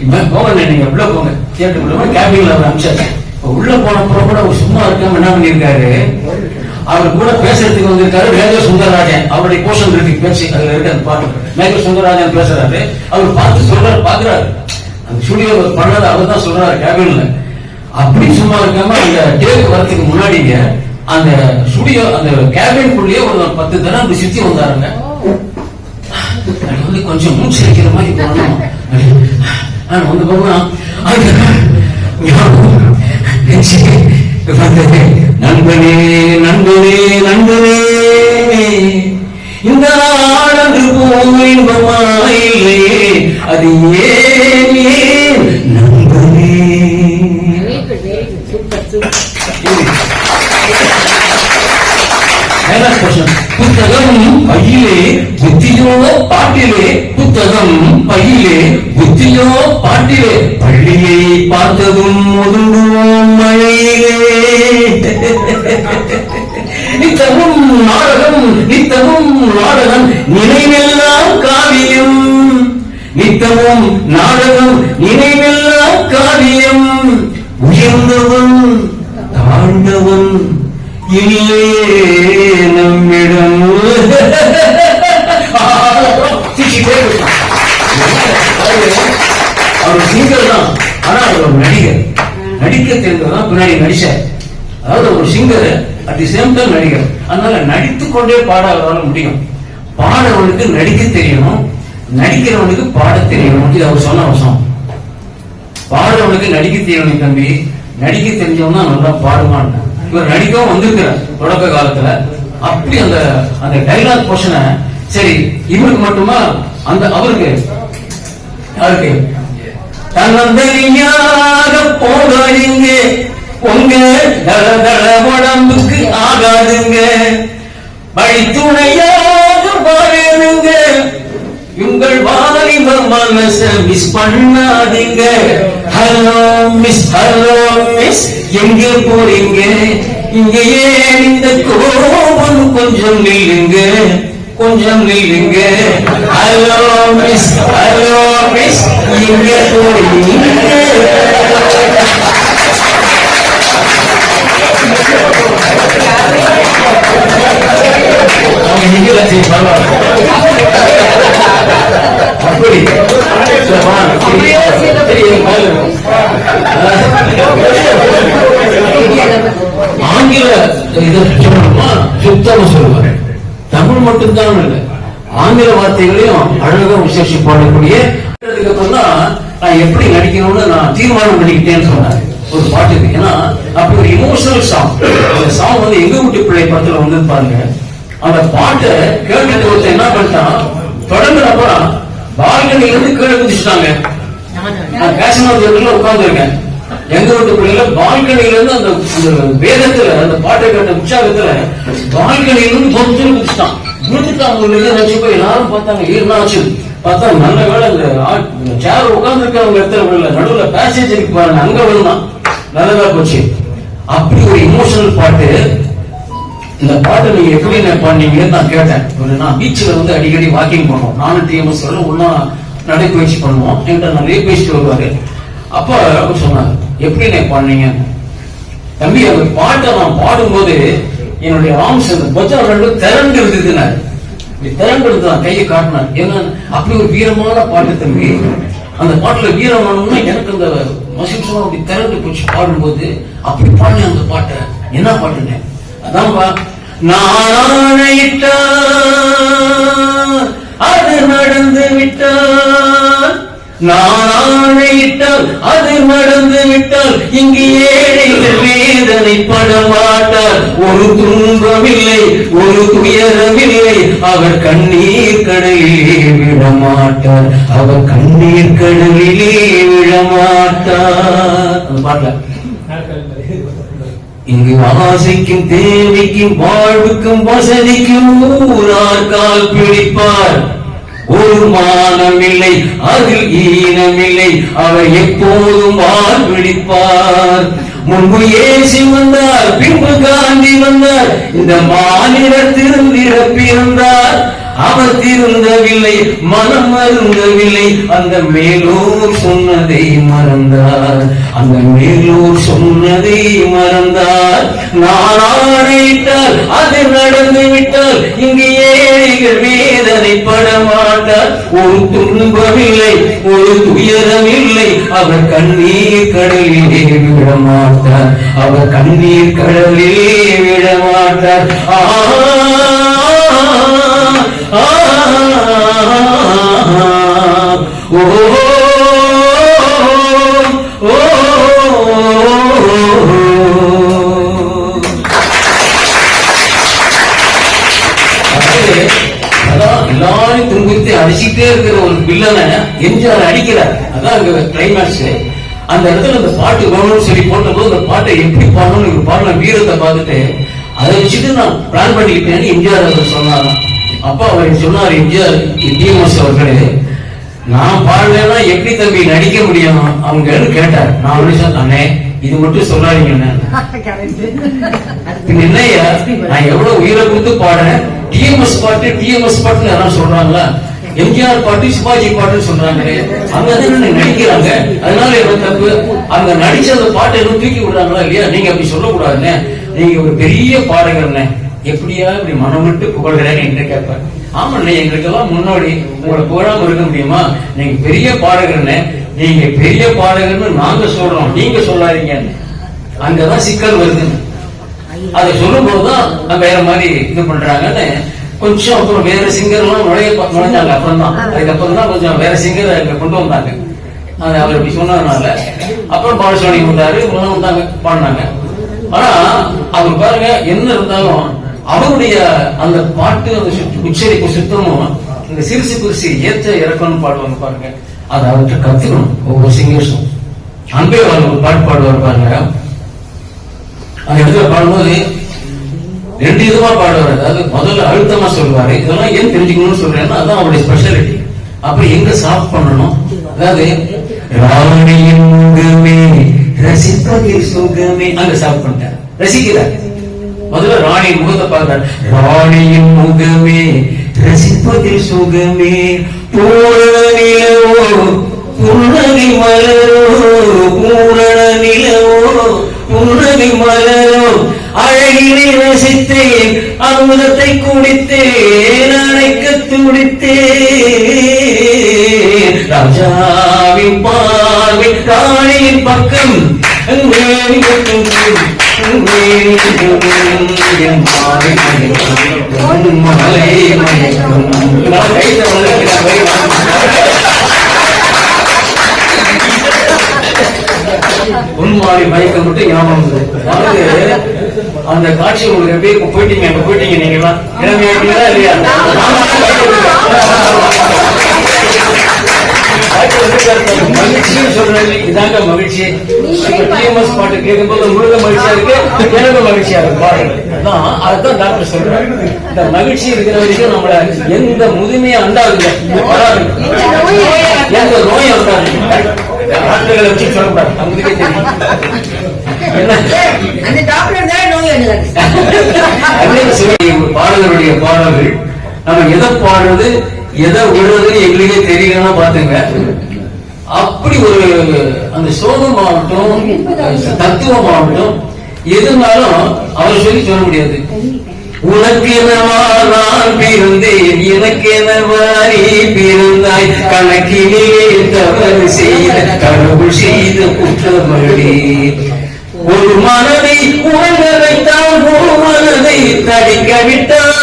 இப்ப போங்க, நீங்க உள்ள போங்க, தியேட்டர் கேபின்ல அனுப்பிச்சாச்சு. உள்ள போன அப்புறம் கூட சும்மா இருக்காம என்ன பண்ணிருக்காரு, அவர் கூட பேசுறதுக்கு வந்திருக்காரு மேஜர் சுந்தரராஜன். அவருடைய போஷன் இருக்கு பேச்சு, அதுல இருக்க அந்த பாட்டு மேஜர் சுந்தரராஜன் பேசுறாரு. அவர் பார்த்து சொல்றாரு, பாக்குறாரு அந்த ஸ்டுடியோ பண்ணாத அவர் தான் சொல்றாரு கேபின்ல. அப்படி சும்மா இருக்காம அந்த டேக் வரதுக்கு முன்னாடிங்க அந்த ஸ்டுடியோ அந்த கேபின்குள்ளேயே ஒரு 10 தடவை அப்படி சுத்தி வந்தாருங்க. வந்து கொஞ்சம் மூச்சு வைக்கிற மாதிரி போனோம். வந்து போனா நண்பனே நண்பனே நண்பனே இந்த ஆனது போயில்லையே அது ஏன் நண்பனே. புத்தகம் பையிலே புத்தியோ பாட்டிலே, புத்தகம் பையிலே புத்தியோ பாட்டிலே, பள்ளியை பார்த்ததும் ஒதுங்குவோம் மழையிலே. நித்தமும் நாடகம் நித்தமும் நாடகம் நினைவெல்லாம் காவியம், நித்தமும் நாடகம் நினைவெல்லாம் காவியம். உயர்ந்தவன் தாழ்ந்தவன் இல்லையே நம்மிடம். அவர் சிங்கர் தான், ஆனா அவர் ஒரு நடிகர். நடிக்க தெரிந்ததான் பின்னாடி நடிச்சார். அதாவது ஒரு singer at the same time நடிகர். அதனால நடித்துக் கொண்டே பாட அவரால் முடியும். பாடவனுக்கு நடிக்க தெரியணும், நடிக்கிறவனுக்கு பாட தெரியணும். இது அவர் சொன்ன அவசரம். பாடுறவனுக்கு நடிக்க தெரியணும் தம்பி, நடிக்க தெரிஞ்சவன் தான் நல்லா பாடுவான். இவர் நடிக்கவும் வந்திருக்கிறார் தொடக்க காலத்துல. அப்படி அந்த அந்த டைலாக் போர்ஷனை சரி இவருக்கு மட்டுமா அந்த அவருக்கு யாருக்கு தன்னந்தனியாக போகாதீங்க, உங்க தள தள உடம்புக்கு ஆகாதுங்க, வழித்துணையாக பாருங்க, உங்கள் வாலிப மனச மிஸ் பண்ணாதீங்க. ஹலோ மிஸ் எங்க போறீங்க, இங்க ஏன் இந்த கோபம், கொஞ்சம் நில்லுங்க கொஞ்சம் நில்லுங்க. ஹலோ மிஸ் எங்க போறீங்க. ஆங்கில சுத்தமா சொல்லுவாரு, தமிழ் மட்டும்தான் இல்லை ஆங்கில வார்த்தைகளையும் அழகா விசேஷி பாடக்கூடிய. அப்புறம் தான் நான் எப்படி நடிக்கணும்னு நான் தீர்மானம் பண்ணிக்கிட்டேன்னு சொன்னாரு ஒரு பாட்டுக்கு. ஏன்னா அப்படி ஒரு இமோஷனல் சாங். அந்த சாங் வந்து எங்க வீட்டு பிள்ளை படத்துல வந்து பாருங்க. அந்த பாட்டை கேட்டுட்டு ஒருத்தர் என்ன பண்ணிட்டான், தொடங்குறப்பறம் பால்கனில இருந்து கீழே குதிச்சுட்டாங்க. நான் கேஷன் உட்கார்ந்து இருக்கேன். எங்க வீட்டு பிள்ளைல பால்கனில இருந்து அந்த வேகத்துல அந்த பாட்டை கேட்ட உற்சாகத்துல பால்கனில இருந்து பொறுத்து குதிச்சுட்டான். குதிச்சுட்டாங்க போய் எல்லாரும் பார்த்தாங்க, என்னாச்சு பார்த்தா நல்ல வேலை அந்த சேர் உட்கார்ந்து இருக்கிறவங்க இடத்துல விடல, நடுவுல பேசேஜ் இருக்கு பாருங்க, அங்க விழுந்தான். நல்லதா போச்சு. அப்படி ஒரு இமோஷனல் பாட்டு. இந்த பாட்டை நீங்க எப்படி பண்ணீங்கன்னு நான் கேட்டேன். நான் பீச்சில் வந்து அடிக்கடி வாக்கிங் பண்ணுவோம், நானும் டிஎம்எஸ் ஒன்னா நடைப்பயிற்சி பண்ணுவோம். என்கிட்ட நிறைய பேசிட்டு வருவாரு. அப்ப அவர் சொன்னாங்க, எப்படி நான் பண்ணீங்க தம்பி. அந்த பாட்டை நான் பாடும்போது என்னுடைய ஆர்ம்ஸ் அந்த பஜ்ஜம் ரெண்டும் திரண்டு இருந்ததுனாரு. திரண்டு இருந்துதான் கையை காட்டினார். என்ன அப்படி ஒரு வீரமான பாட்டு தம்பி. அந்த பாட்டுல வீரமானோம்னா எனக்கு அந்த மசில்ஸ் அப்படி திரண்டு போச்சு பாடும்போது. அப்படி பாடினேன் அந்த பாட்டை. என்ன பாட்டுங்க அதான்பா, நானாயிட்டா அது நடந்து விட்டால், நானாயிட்டால் அது நடந்து விட்டால், இங்கு ஏழைகள் வேதனை படமாட்டார். ஒரு துன்பமில்லை ஒரு துயரமில்லை, அவர் கண்ணீர் கடலிலே விழமாட்டார், அவர் கண்ணீர் கடலிலே விழமாட்டார். அந்த பாட்டுல இங்கு ஆசைக்கும் தேவைக்கும் வாழ்வுக்கும் வசதிக்கும் ஊரார் கால் பிடிப்பார். ஒரு மானமில்லை அதில் ஈனமில்லை, அவர் எப்போதும் வால் பிடிப்பார். முன்பு ஏசி வந்தார், பின்பு காந்தி வந்தார், இந்த மாநிலர் திருந்திட பிறந்தார். அவர் திருந்தவில்லை, மனம் அருந்தவில்லை, அந்த மேலூர் சொன்னதை மறந்தார், அந்த மேலூர் சொன்னதை மறந்தார். நான் ஆணையிட்டால் நடந்து விட்டால் இங்கு ஏழைகள் வேதனைப்பட மாட்டார். ஒரு துன்பமில்லை, ஒரு துயரமில்லை, அவர் கண்ணீர் கடலிலே விடமாட்டார். அவர் கண்ணீர் கடலிலே விடமாட்டார். எல்லாரும் துன்புறுத்தி அடிச்சுட்டே இருக்கிற ஒரு வில்லனை எம்ஜிஆர் அடிக்கிறார். அதான் கிளைமேக்ஸ். அந்த இடத்துல அந்த பாட்டு வேணும்னு சொல்லி போட்டபோது அந்த பாட்டை எப்படி பாடணும்னு பாடின வீரத்தை பார்த்துட்டு அதை வச்சுட்டு நான் பிளான் பண்ணிக்கிட்டேன்னு எம்ஜிஆர் அவர் சொன்னாராம். அப்ப அவர் சொன்னார், எம்ஜிஆர் டிஎம்எஸ் அவர்களே, நான் பாடலன்னா எப்படி தம்பி நடிக்க முடியும் அவங்கன்னு கேட்டார். நான் அப்படி சொன்னே, இது மட்டும் சொல்லாதீங்க, என்னையா நான் எவ்வளவு உயிரை கொடுத்து பாடுறேன், டிஎம்எஸ் பாட்டுன்னு யாரும் சொல்றாங்களா, எம்ஜிஆர் பாட்டு சிவாஜி பாட்டுன்னு சொல்றாங்களே, அங்கதான் நடிக்கிறாங்க, அதனால எவ்வளவு தப்பு, அங்க நடிச்ச அந்த பாட்டை எதுவும் தூக்கி விடுறாங்களா இல்லையா, நீங்க அப்படி சொல்லக்கூடாதுன்னு, நீங்க ஒரு பெரிய பாடகர்னே, எப்படியா இப்படி மனம் விட்டு புகழ்கிறேன்னு என்று கேட்பார். ஆமாண்ணே, எங்களுக்கெல்லாம் முன்னாடி உங்களை புகழாம இருக்க முடியுமா, நீங்க பெரிய பாடகர்னு, நீங்க பெரிய பாடகர்னு நாங்க சொல்றோம், நீங்க சொல்லாதீங்க. அங்கதான் சிக்கல் வருது. அதை சொல்லும் போதுதான் வேற மாதிரி இது பண்றாங்கன்னு கொஞ்சம் அப்புறம் வேற சிங்கர் எல்லாம் நுழைஞ்சாங்க. அப்புறம் தான் அதுக்கப்புறம் தான் கொஞ்சம் வேற சிங்கர் அங்க கொண்டு வந்தாங்க. அவர் இப்படி சொன்னதுனால அப்புறம் பாலசுவாமி வந்தாரு, வந்தாங்க, பாடினாங்க. ஆனா அவர் பாருங்க, என்ன இருந்தாலும் அவருடைய அந்த பாட்டு அந்த உச்சரிப்பு சுத்தமும் இந்த சிறுசு குருசி ஏற்ற இறக்கணும்னு பாடுவாங்க பாருங்க, அதை அவர்கிட்ட கத்துக்கணும். ஒவ்வொரு சிங்கர்ஸும் அன்பே ஒரு பாட்டு பாடுவார் பாருங்க. அந்த இடத்துல பாடும்போது ரெண்டு விதமா பாடுவார். அதாவது முதல்ல அழுத்தமா சொல்லுவாரு. இதெல்லாம் ஏன் தெரிஞ்சுக்கணும்னு சொல்றேன்னா அதான் அவருடைய ஸ்பெஷாலிட்டி. அப்புறம் எங்க சாஃப்ட் பண்ணணும், அதாவது ராணியின் முகமே ரசிப்பதில் சுகமே, அங்க சாஃப்ட் பண்ணிட்டார், ரசிக்கிறார். முதல்ல ராணியின் முகத்தை பார்த்தார். ராணியின் முகமே ரசிப்பதில் சுகமே, பூரண நிலவோ புன்னகை மலரோ, பூரண நிலவோ புன்னகை மலரோ, அழகினை ரசித்தேன், அமுதத்தை குடித்தேன், அணைக்க துடித்தேன், ராஜாவின் பார்வை ராணியின் பக்கம், உன்மாரி மயக்கம் மட்டும் ஞாபகம். அதாவது அந்த காட்சி உங்களுக்கு எப்படி போயிட்டீங்க, அங்க போயிட்டீங்க நீங்களா, இளமையா இல்லையா? மகிழ்ச்சின்னு சொல்றது இதாங்க மகிழ்ச்சி. டிஎம்எஸ் பாட்டு கேட்கும்போது உங்களுக்கு மகிழ்ச்சியா இருக்கு, எனக்கு மகிழ்ச்சியா இருக்கு பாருங்க. அதுதான் டாக்டர் சொல்றாரு, இந்த மகிழ்ச்சி இருக்கிற வரைக்கும் நம்மள எந்த முதுமையை அண்டாது, வராது, எந்த நோயும் அண்டாது. டாக்டர்களை வச்சு சொல்லக்கூடாது, அவங்களுக்கே தெரியும். பாடலுடைய பாடல்கள் நம்ம எதை பாடுறது எதை விடுறதுன்னு எங்களுக்கே தெரியலன்னா பாத்துங்க. அப்படி ஒரு அந்த சோகமாகட்டும் தத்துவமாகட்டும் எதுனாலும் அவர் சொல்லி சொல்ல முடியாது. உனக்கு என்னவா நான் பிறந்தேன், எனக்கு என்னவா நீ பிறந்தாய், கணக்கிலே தவறு செய்த கடவுள் செய்த குற்றமடி, ஒரு மனதை உணர வைத்தான், ஒரு மனதை தடிக்க விட்டான்,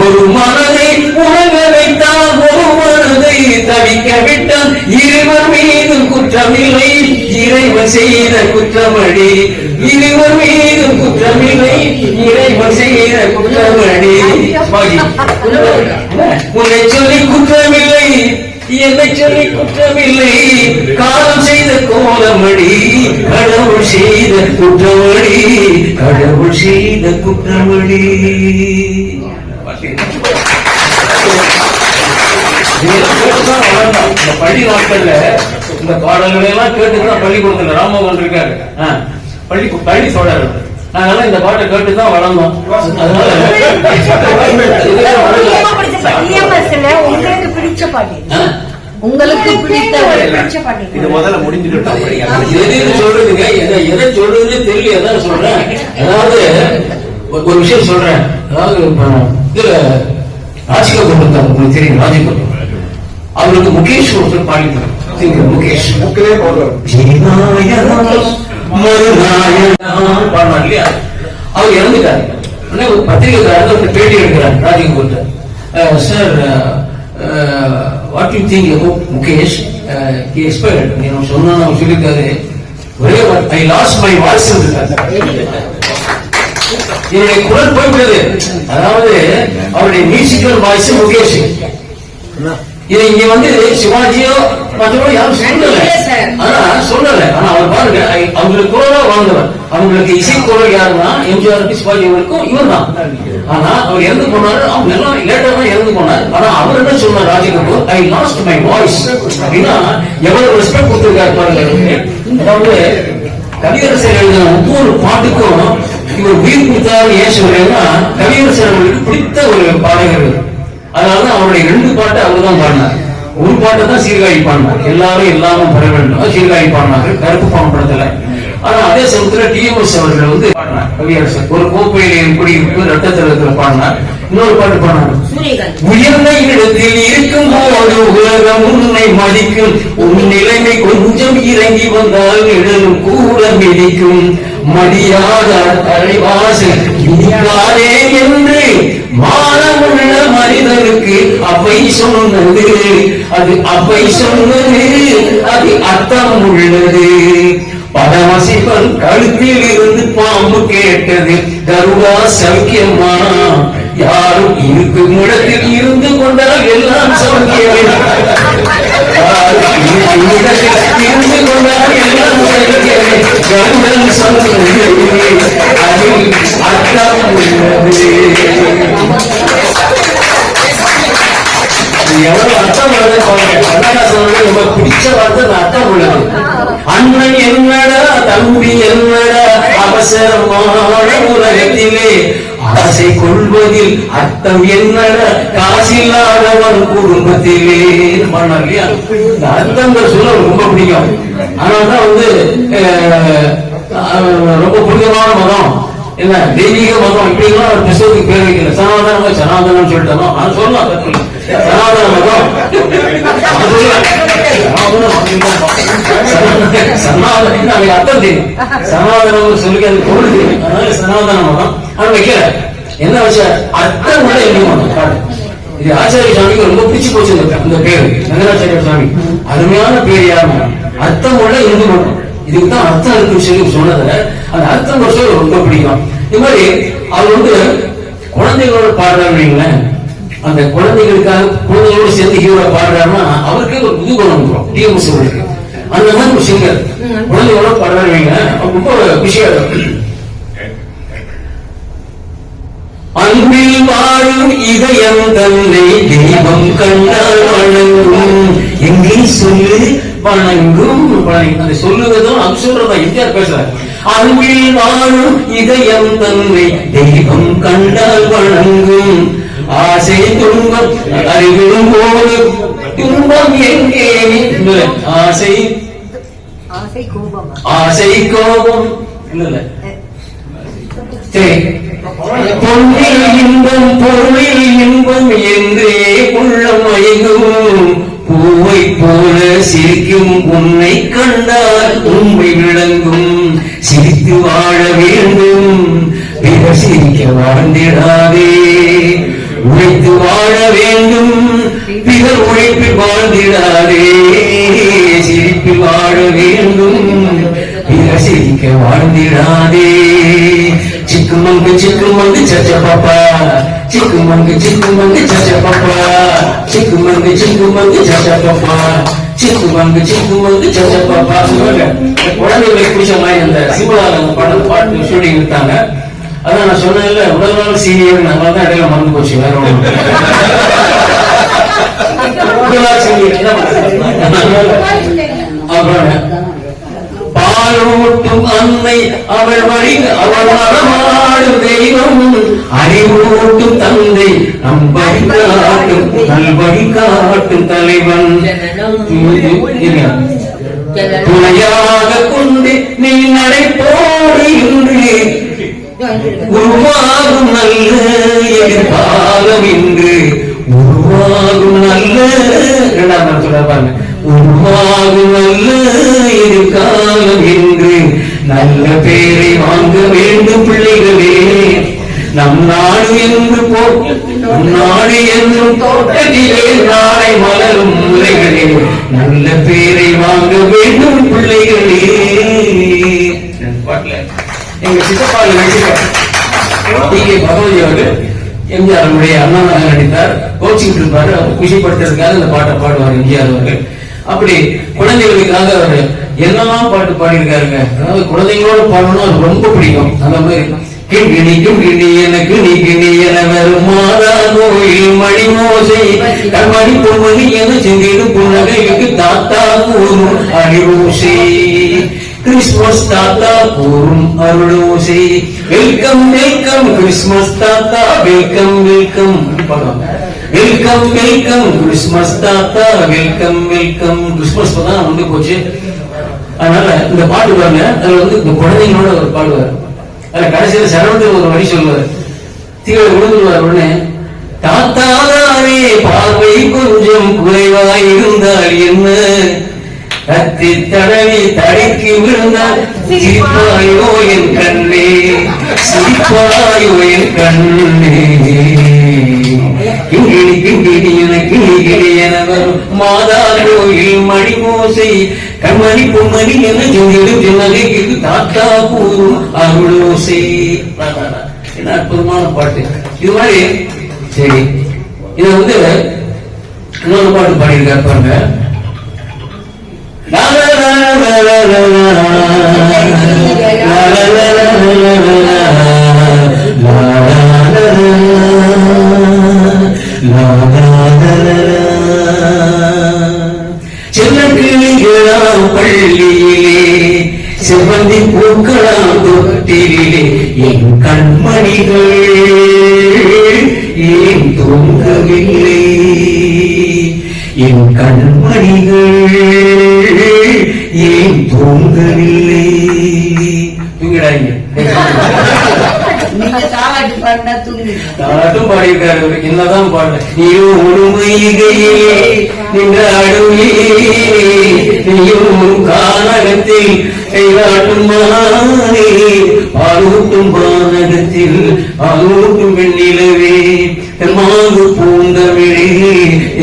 ஒரு மனதை உணர வைத்தான், ஒரு மனதை தடிக்க விட்டான், இருவர் மீது குற்றமில்லை, இறைவன் செய்த குற்றமடி, இருவர் மீது குற்றமில்லை, இறைவன் செய்த குற்றமடி, உன்னை சொல்லி குற்றமில்லை, என்னை சொல்லி குற்றமில்லை, காலம் செய்த கோலமடி, கடவுள் செய்த குற்றமடி, கடவுள் செய்த குற்றமடி. பள்ளி நாட்கள்ல இந்த பாடல்களை எல்லாம் கேட்டுதான் பள்ளிக்கூடத்துல ராமமோகன் இருக்காரு, பள்ளி சொல்றாரு, நாங்கெல்லாம் இந்த பாட்டை கேட்டுதான் வளர்ந்தோம். அதனால உங்களுக்கு பிடிச்ச பாட்டு, உங்களுக்கு பிடித்த பாட்டு இது முதல்ல முடிஞ்சுக்கிட்டோம். எது சொல்றதுங்க, எதை சொல்றதுன்னு தெரியல, அதான் சொல்றேன். அதாவது ஒரு விஷயம் சொல்றேன். அதாவது இதுல ராஜிகா கொடுத்தாங்க, உங்களுக்கு தெரியும் ராஜிகா. அவருக்கு முகேஷ் ஒருத்தர் பாடிட்டார். முகேஷ் பாடினார் இல்லையா? அவர் இறந்துட்டாரு. ஒரு பத்திரிகைக்காரங்க ஒரு பேட்டி எடுக்கிறார் ராஜிகா கொடுத்தார். Sir, what you think about Mukesh? He expired. நீங்க சொன்னா சொல்லிருக்காரு, ஒரே ஐ லாஸ்ட் மை வாய்ஸ். என்னுடைய குரல் போய்விட்டது. அதாவது அவருடைய மியூசிக்கல் வாய்ஸ் முகேஷ். இது இங்க வந்து சிவாஜியோ மற்றபடி யாரும் சொல்லல. ஆனா அவர் பாருங்க, அவங்களுக்கு குரலா வாழ்ந்தவர். அவங்களுக்கு இசை குரல் யாருன்னா எம்ஜிஆருக்கு சிவாஜி அவருக்கும் இவர் தான். ஆனா அவர் இறந்து போனாரு. அவங்க எல்லாம் லேட்டா தான் இறந்து போனார். ஆனா அவர் என்ன சொன்னார் ராஜிக்கு, ஐ லாஸ்ட் மை வாய்ஸ் அப்படின்னா எவ்வளவு ரெஸ்பெக்ட் கொடுத்திருக்காரு பாருங்க. அதாவது கவியரசர் எழுதின ஒவ்வொரு பாட்டுக்கும் இவர் உயிர் கொடுத்தாரு. ஏன் சொல்றேன்னா, கவியரசர் அவர்களுக்கு பிடித்த ஒரு பாடகர். அதனாலதான் அவருடைய 2 பாட்டை அவர் தான் பாடினார். ஒரு பாட்டை தான் சீர்காழி பாடினார். எல்லாரும் எல்லாமும் பெற வேண்டும் சீர்காழி பாடினார் கருப்பு பாம்பு படத்துல. ஆனா அதே சமயத்துல டிஎம்எஸ் அவர்கள் வந்து பாடினார் கவியரசர். ஒரு கோப்பையில குடியிருப்பு ரத்தத்திரத்துல பாடினார். இன்னொரு பாட்டு பாடினார், உயர்ந்த இடத்தில் இருக்கும் போது உலகம் உன்னை மதிக்கும், உன் நிலைமை கொஞ்சம் இறங்கி வந்தால் நிழலும் கூட மிதிக்கும், மடியாத தலைவாசல் இடிக்காதே என்று மானமுள்ள மனிதனுக்கு அவை சொன்னது. அது அவை சொன்னது, அது அர்த்தம் உள்ளது. பரமசிவன் கழுத்தில் இருந்து பாம்பு கேட்டது, கருடா சௌக்கியமா? யாரும் இருக்கும் இடத்தில் இருந்து கொண்டால் எல்லாம் சௌக்கியமே. இருந்து கொண்டால் எல்லாம் சௌக்கியமே. கருடன் சொன்னது, அதில் அர்த்தம் உள்ளது. எவ்வளவு அர்த்தம் உள்ளது பாருங்க. ரொம்ப பிடிச்ச வார்த்தை அர்த்தம் உள்ளது. அண்ணன் என்னடா, தம்பி என்னடா, அவசரமான உலகத்திலே ஆசை கொள்வதில் அர்த்தம் என்னடா, காசில்லாதவன் குடும்பத்திலே பண்ணார் இல்லையா? இந்த அர்த்தங்கள் சொல்ல ரொம்ப பிடிக்கும். அதனாலதான் வந்து ரொம்ப புனிதமான மதம் என்ன, தெய்வீக மதம் இப்படிலாம் ஒரு புத்தகத்துக்கு பேர் வைக்கல. சனாதனம் சனாதனம் சொல்லிட்டோம். நான் சொல்லலாம் தப்பு. சனாதன மதம் சனாதனம் அவங்க அர்த்தம் தெரியும். சனாதனம் சொல்லி அது பொருள் தெரியும். அதனால சனாதன மதம் அவன் வைக்கல. என்ன வச்ச அர்த்தம் கூட எழுதி. இது ஆச்சாரிய சாமிக்கு ரொம்ப பிடிச்சு போச்சு இந்த பேரு, ரங்கராச்சாரிய சாமி. அருமையான பேர் யாருன்னா அர்த்தம் உள்ள இருந்து மட்டும். இதுக்குதான் அர்த்தம் இருக்குன்னு சொல்லி சொன்னதை அந்த அர்த்தம் சொல்ல ரொம்ப பிடிக்கும். இது மாதிரி அவர் வந்து குழந்தைகளோட பாடுறாங்க. அந்த குழந்தைகளுக்காக குழந்தைகளோடு சேர்ந்து ஹீரோட பாடுறாருன்னா அவருக்கே ஒரு குதூகலம் வந்துடும். டிஎம்எஸ் அவருக்கு அந்த மாதிரி ஒரு சிங்கர் குழந்தைகளோட பாடுறாங்க. ரொம்ப விஷயம். அன்பில் வாழும் இதயம் தன்னை தெய்வம் கண்டால் வணங்கும், எங்கே சொல்லு வணங்கும். அந்த சொல்லுவதும் அது சொல்றதா எம்ஜிஆர் பேசுறாரு. அன்பில் வாழும் இதயம் தன்னை தெய்வம் கண்டால் வணங்கும், ஆசை துன்பம் அறிவிடும் போது துன்பம் எங்கே, ஆசை ஆசை கோபம் இல்ல பொன்னில் இன்பம் பொருளில் இன்பம் என்றே உள்ளம் மயங்கும், பூவை போல சிரிக்கும் உன்னை கண்டால் உண்மை விளங்கும், சிரித்து வாழ வேண்டும் பிறர் சிரிக்க வாழ்ந்திடாதே, உழைத்து வாழ வேண்டும் பிறர் உழைப்பில் வாழ்ந்திடாதே, சிரிப்பில் வாழ வேண்டும் பிறர் சிரிக்க வாழ்ந்திடாதே. சிக்குமங்கு சச்ச பாப்பா, சிக்குமங்கு சச்ச பாப்பா, சிக்குமங்கு சச்ச பாப்பா, சிக்குமங்கு சச்ச பாப்பா. குழந்தைகளுக்கு பிடிச்ச மாதிரி அந்த சிம்பிளாக பாட்டு ஷூட்டிங் எடுத்தாங்க. அதான் நான் சொன்னேன்ல, முதல் நாள் சீனியர் நாங்கள் தான் இடையில மறந்து போச்சு. வேற ஒன்று அப்புறம் பாலூட்டும் அன்னை அவள் வழி அவள் மரமாடும் தெய்வம், அறிவூட்டும் தந்தை நம் வழி காட்டும் நல்வழி காட்டும் தலைவன், துணையாக கொண்டு நீ நடைபோடு இன்று உருவாகும் நல்ல எதிர்காலம் இன்று உருவாகும் நல்ல இரண்டாம் சொல்றாங்க உருவாகும் நல்ல எதிர்காலம் இன்று நல்ல பேரை வாங்க வேண்டும் பிள்ளைகளே நம் நாடு என்று நம் நாடு என்றும் தோட்டத்திலே நாளை மலரும் முறைகளே நல்ல பேரை வாங்க வேண்டும் பிள்ளைகளே. பாட்டுல எங்க சித்தப்பாவில் நடிப்பார் பகவதி அவர்கள் எம்ஜிஆர் நம்முடைய அண்ணா நடித்தார், கோச்சிங் இருப்பாரு, அவர் குஷிப்படுத்துறதுக்காக இந்த பாட்டை பாடுவார் எம்ஜிஆர் அவர்கள். அப்படி குழந்தைகளுக்காக அவர் என்னெல்லாம் பாட்டு பாடியிருக்காருங்க. அதாவது குழந்தைங்களோட பாடணும் அது ரொம்ப பிடிக்கும். அந்த மாதிரி கிண்கிணி கிண்கிணி எனக்கு நீ கிணி என வரும் மாதா கோயில் மணி மோசை கண்மணி பொன்மணி என செங்கிடும் புன்னகைக்கு தாத்தா கூறும் அடிரோசை கிறிஸ்துமஸ் தாத்தா கூறும் அருளோசை வெல்கம் வெல்கம் கிறிஸ்துமஸ் தாத்தா welcome welcome welcome welcome Christmas தாத்தா வெல்கம் வெல்கம். கிறிஸ்துமஸ் தான் வந்து போச்சு. அதனால இந்த பாட்டு பாருங்க, அதுல வந்து இந்த குழந்தைங்களோட ஒரு பாடுவார். அதுல கடைசியில சரவணத்தில் ஒரு வரி சொல்லுவார், தீவிர விழுந்துருவார். உடனே தாத்தாதானே பார்வை கொஞ்சம் குறைவாயிருந்தால் என்ன கத்தி தடவி தடைக்கு விழுந்தால் சிரிப்பாயோ என் கண்ணே சிரிப்பாயோ என் கண்ணே கிங்கிணி கிங்கிணி என கிளிகிளி என வரும் மாதா கோயில் மணி மோசை கண்மணி பொம்மணி என செங்கிடும் சின்னகைக்கு தாத்தா கூறும் அருளோசை. என்ன அற்புதமான பாட்டு. இது மாதிரி சரி, இத வந்து இன்னொரு பாட்டு பாடியிருக்காரு பாருங்க. செல்லக்கிளிகளாம் பள்ளியிலே செவ்வந்தி பூக்களாம் தொட்டிலே என் கண்மணிகள் ஏன் தூங்கவில்லை என் கண்மணிகள் ஏன் தூங்கவில்லை. தூங்கிடாங்க. தாலாட்டும் பாடியிருக்காரு. என்னதான் பாடு நீருமைகையே நின்றாடுமே நீயும் கானகத்தில் கைகாட்டும் மானே பாலூட்டும் பானகத்தில் பாலூட்டும் வெண்ணிலவே எம்மாங்கு பூந்தமிழே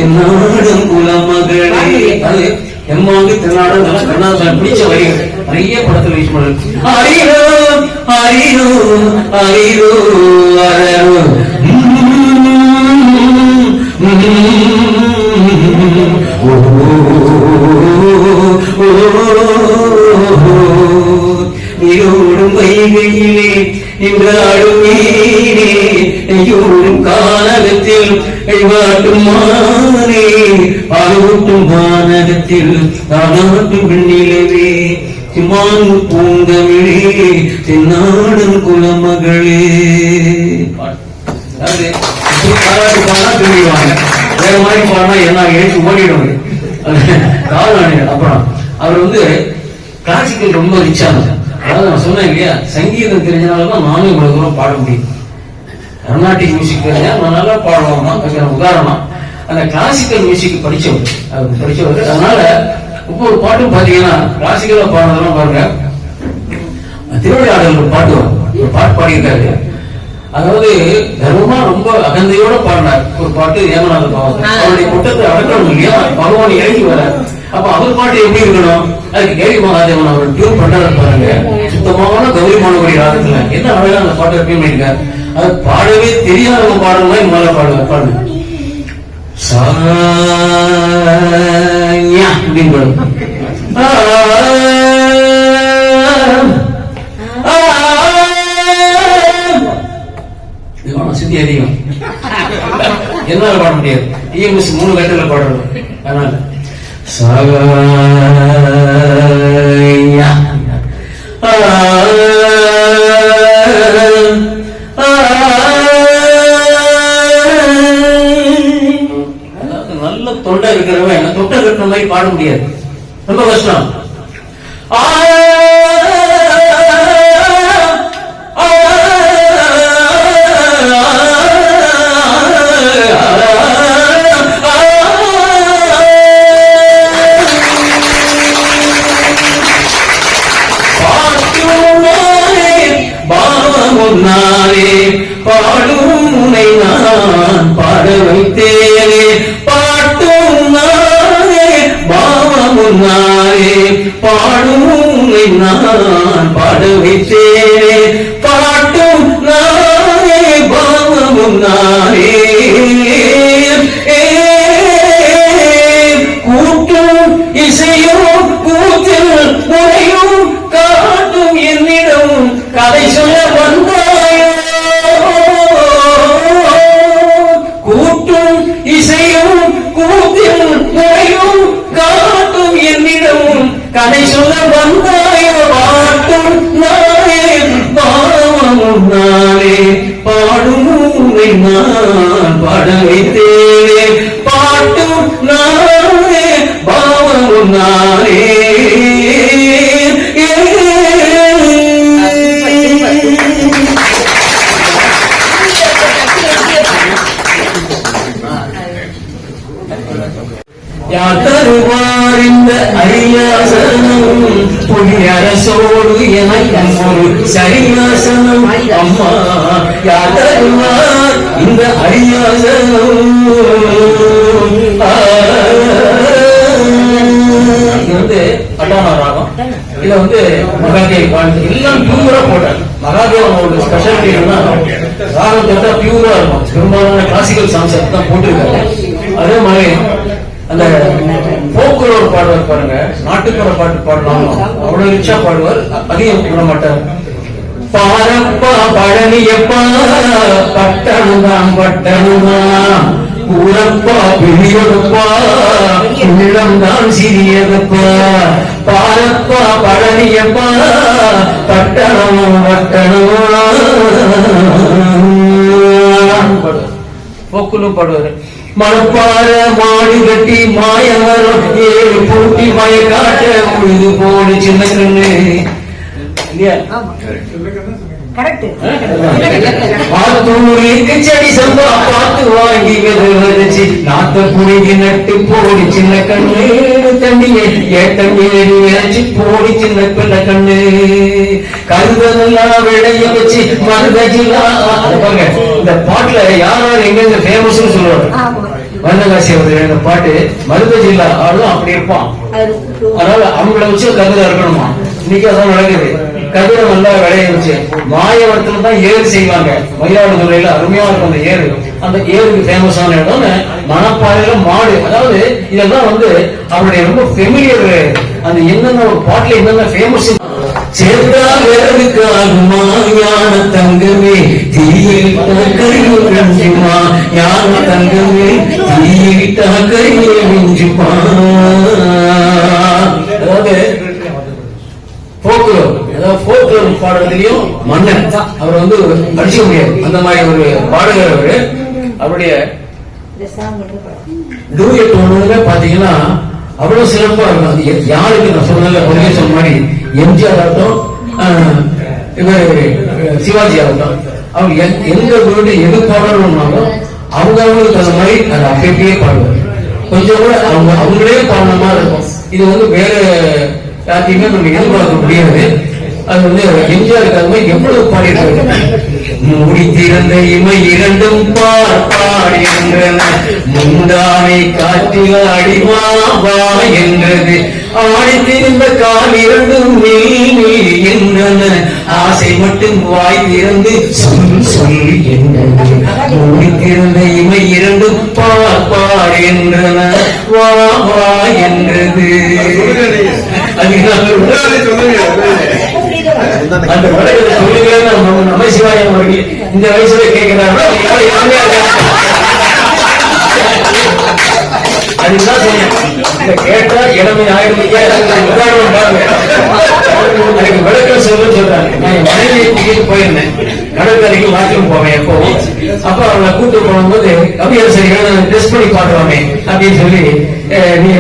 என்னாடும் குலமகளே. அது எம்மாங்கு தென்னாடும் கண்ணாசன் பிடிச்ச வரிகள் நிறைய படத்தில் யூஸ் பண்ணுறது. ஹரிரோ ஹரிரோ ஹரிரோ ஹரோ நீரோடும் வைகையிலே நின்றாடும் மீனே நெய்யோடும் கானகத்தில் கைவாட்டும் மானே பாலூட்டும் வானகத்தில் தானாட்டும் வெண்ணிலவே சிம்மாங்கு பூந்தமிழே தென்னாடும் குலமகளே. பாராட்டு பாடா திரும்பிடுவாங்க. வேற மாதிரி பாடினா என்ன எழுச்சி ஓடிடுவாங்க காரணம். அப்புறம் அவர் வந்து கிளாசிக்கல் ரொம்ப ரிச்சானது. அதாவது நான் சொன்னேன் இல்லையா, சங்கீதம் தெரிஞ்சனாலதான் நானும் இவ்வளவு தூரம் பாட முடியும். கர்நாடிக் மியூசிக் தெரிஞ்சா நான் நல்லா பாடுவோமா. உதாரணம், அந்த கிளாசிக்கல் மியூசிக் படிச்சவர் அவர் படிச்சவர். அதனால ஒவ்வொரு பாட்டும் பாத்தீங்கன்னா கிளாசிக்கலா பாடுறதெல்லாம் பாருங்க. திருவிளையாடல் ஒரு பாட்டு ஒரு பாட்டு பாடியிருக்காரு. அதாவது தர்மமா ரொம்ப அகந்தையோட பாடினார் ஒரு பாட்டு. ஏமநாத பகவான் அவருடைய குற்றத்தை அடக்கணும் இல்லையா, பகவான் இறங்கி வர. அப்ப அவர் பாட்டு எப்படி இருக்கணும், அதுக்கு கேவி மகாதேவன் அவர் டியூன் பண்றாரு பாருங்க. சுத்தமான கௌரி மாணவரி ராகத்துல என்ன அழகா அந்த பாட்டை எப்படி பண்ணிருக்காரு. அது பாடவே தெரியாதவங்க பாடுற மாதிரி முதல்ல பாடுவார். பாடுங்க அப்படின்னு பாடுங்க. சித்தி அதிகம் என்னால பாட முடியாது. இஎம்எஸ் 3 கட்டல பாடுறது. அதனால நல்ல தொண்டை இருக்கிறவன் தொண்டை கட்டுற மாதிரி பாட முடியாது, ரொம்ப கஷ்டம். பாவமுன்னாலே பாடும் உனை நான் பாட வைத்தேனே பாட்டும் நானே பாவமுன்னாலே பாடும் உனை நான் பாட வைத்தேனே பாட்டும் நானே பாவமுன்னாலே கூட்டும் இசையும் கூத்தில் முறையும் காட்டும் என்னிடம் கதை சொல்ல வந்தாயோ கூட்டும் இசையும் கூத்தில் முறையும் காட்டும் என்னிடம் கதை சொல்ல வந்தாயோ பாட்டும் நானே பாவமும் நானே பாடும் உன்னை நான் பாட வைத்தேனே பாட்டும் நானே பாவமும் நானே யார் தருவார் இந்த அரியாசனம் புனியரசோடு எனக்கும் ஒரு சரியாசனம் அம்மா யார் தருவார் இந்த அரியாசனம் இது வந்து அட்டானா ராகம் இதுல வந்து மகாதேவ் பாட்டு எல்லாம் பியூரா போட்டாங்க மகாதேவனோட ஸ்பெஷாலிட்டி என்னன்னா ராகம் கேட்டா பியூரா இருக்கும் பெரும்பாலான கிளாசிக்கல் சாங்ஸ் தான் போட்டிருக்காங்க அதே மாதிரி அந்த போக்குலோர் பாடுவார் பாருங்க நாட்டுப்புற பாட்டு பாடலாம் அவ்வளவு ரிச்சா பாடுவார் அதையும் விட மாட்டார் பாரப்பா பழனியப்பா பட்டணுதான் பட்டணுதான் ஊரப்பா பெரியதப்பா உள்ளம்தான் சிறியதப்பா பாரப்பா பழனியப்பா பட்டணம் பட்டணுமா போக்குலும் பாடுவாரு மணப்பாற மாடு கட்டி மாயவரம் ஏழு பூட்டி மய காட்ட உழுது போடு சின்ன கண்ணு செடி சம்பா பார்த்து வாங்கி விதைச்சு நாத்த புரிஞ்சு நட்டு போடி சின்ன கண்ணு தண்ணியை ஏற்றி போடி சின்ன பிள்ளை கண்ணு கருதெல்லாம் விளைய வச்சு மருதஜிலா இந்த பாட்டுல யாராவது எங்க ஃபேமஸ் சொல்லுவாங்க வண்ணகாசி இந்த பாட்டு மருத ஜில்லா ஆளும் அப்படி இருப்பான் அதனால அவங்கள வச்சு கருதா இருக்கணுமா இன்னைக்கு அதான் நடக்குது கதிரை நல்லா விளைய வச்சு மாயவரத்துல தான் ஏறு செய்வாங்க மயிலாடுதுறையில அருமையா இருக்கும் அந்த ஏருக்கு ஃபேமஸான இடம் மணப்பாறையில மாடு அதாவது இதெல்லாம் வந்து அவருடைய ரொம்ப ஃபெமிலியர் அந்த என்னென்ன ஒரு பாட்டுல என்னென்ன ஃபேமஸ் சேர்ந்தா வேறுக்கு ஆகுமா ஞான தங்கமே தீயிட்டா கையில் மிஞ்சுமா ஞான தங்கமே தீயிட்டா கையில் மிஞ்சுமா அதாவது போக்குலோர் அதாவது போக்குலோர் பாடுறதுலயும் மன்னன் அவர் வந்து படிக்க முடியாது அந்த மாதிரி ஒரு பாடகர் அவரு அவருடைய டூயட் ஒண்ணுமே பாத்தீங்கன்னா அவ்வளவு சிறப்பா இருக்கும் அது யாருக்கு நான் சொன்னல ஒரே சொன்ன மாதிரி எம்ஜிஆர் ஆகட்டும் இவர் சிவாஜி ஆகட்டும் அவங்க எங்க வீடு எது பாடணும்னாலும் அவங்களுக்கு அந்த மாதிரி அதை அப்படியே பாடுவார் கொஞ்சம் கூட அவங்களே பாடின மாதிரி இருக்கும் இது வந்து வேற யாத்தையுமே நம்ம எதிர்பார்க்க முடியாது அது வந்து எம்ஜிஆருக்கு அது மாதிரி எவ்வளவு பாடிட்டு மூடி திறந்த இமை இரண்டும் பார்ப்பார் என்றன முந்தானை காற்றில் அடிவா என்றது ஆடி திறந்த கால் இரண்டும் நீ என்றன ஆசை மட்டும் வாய் திறந்து சொல் என்றது மூடி திறந்த இமை இரண்டும் பார்ப்பார் என்றன வா வா என்றது அந்த படத்தை சொல்லுங்க நம்ம சிவாயம் அவர்கள் இந்த வயசுல கேட்கிறாங்க அதுதான் கேட்டா இடமே ஆயிரம் உதாரணம் பாருங்க எனக்கு விளக்கம் சொல்லுன்னு சொல்றாங்க நான் மனைவி கூட்டிட்டு போயிருந்தேன் கடற்கரைக்கு வாக்கியம் போவேன் எப்போ அப்ப அவங்களை கூட்டு போகும்போது கவியரசர் டெஸ்ட் பண்ணி பாடுவாங்க அப்படின்னு சொல்லி நீ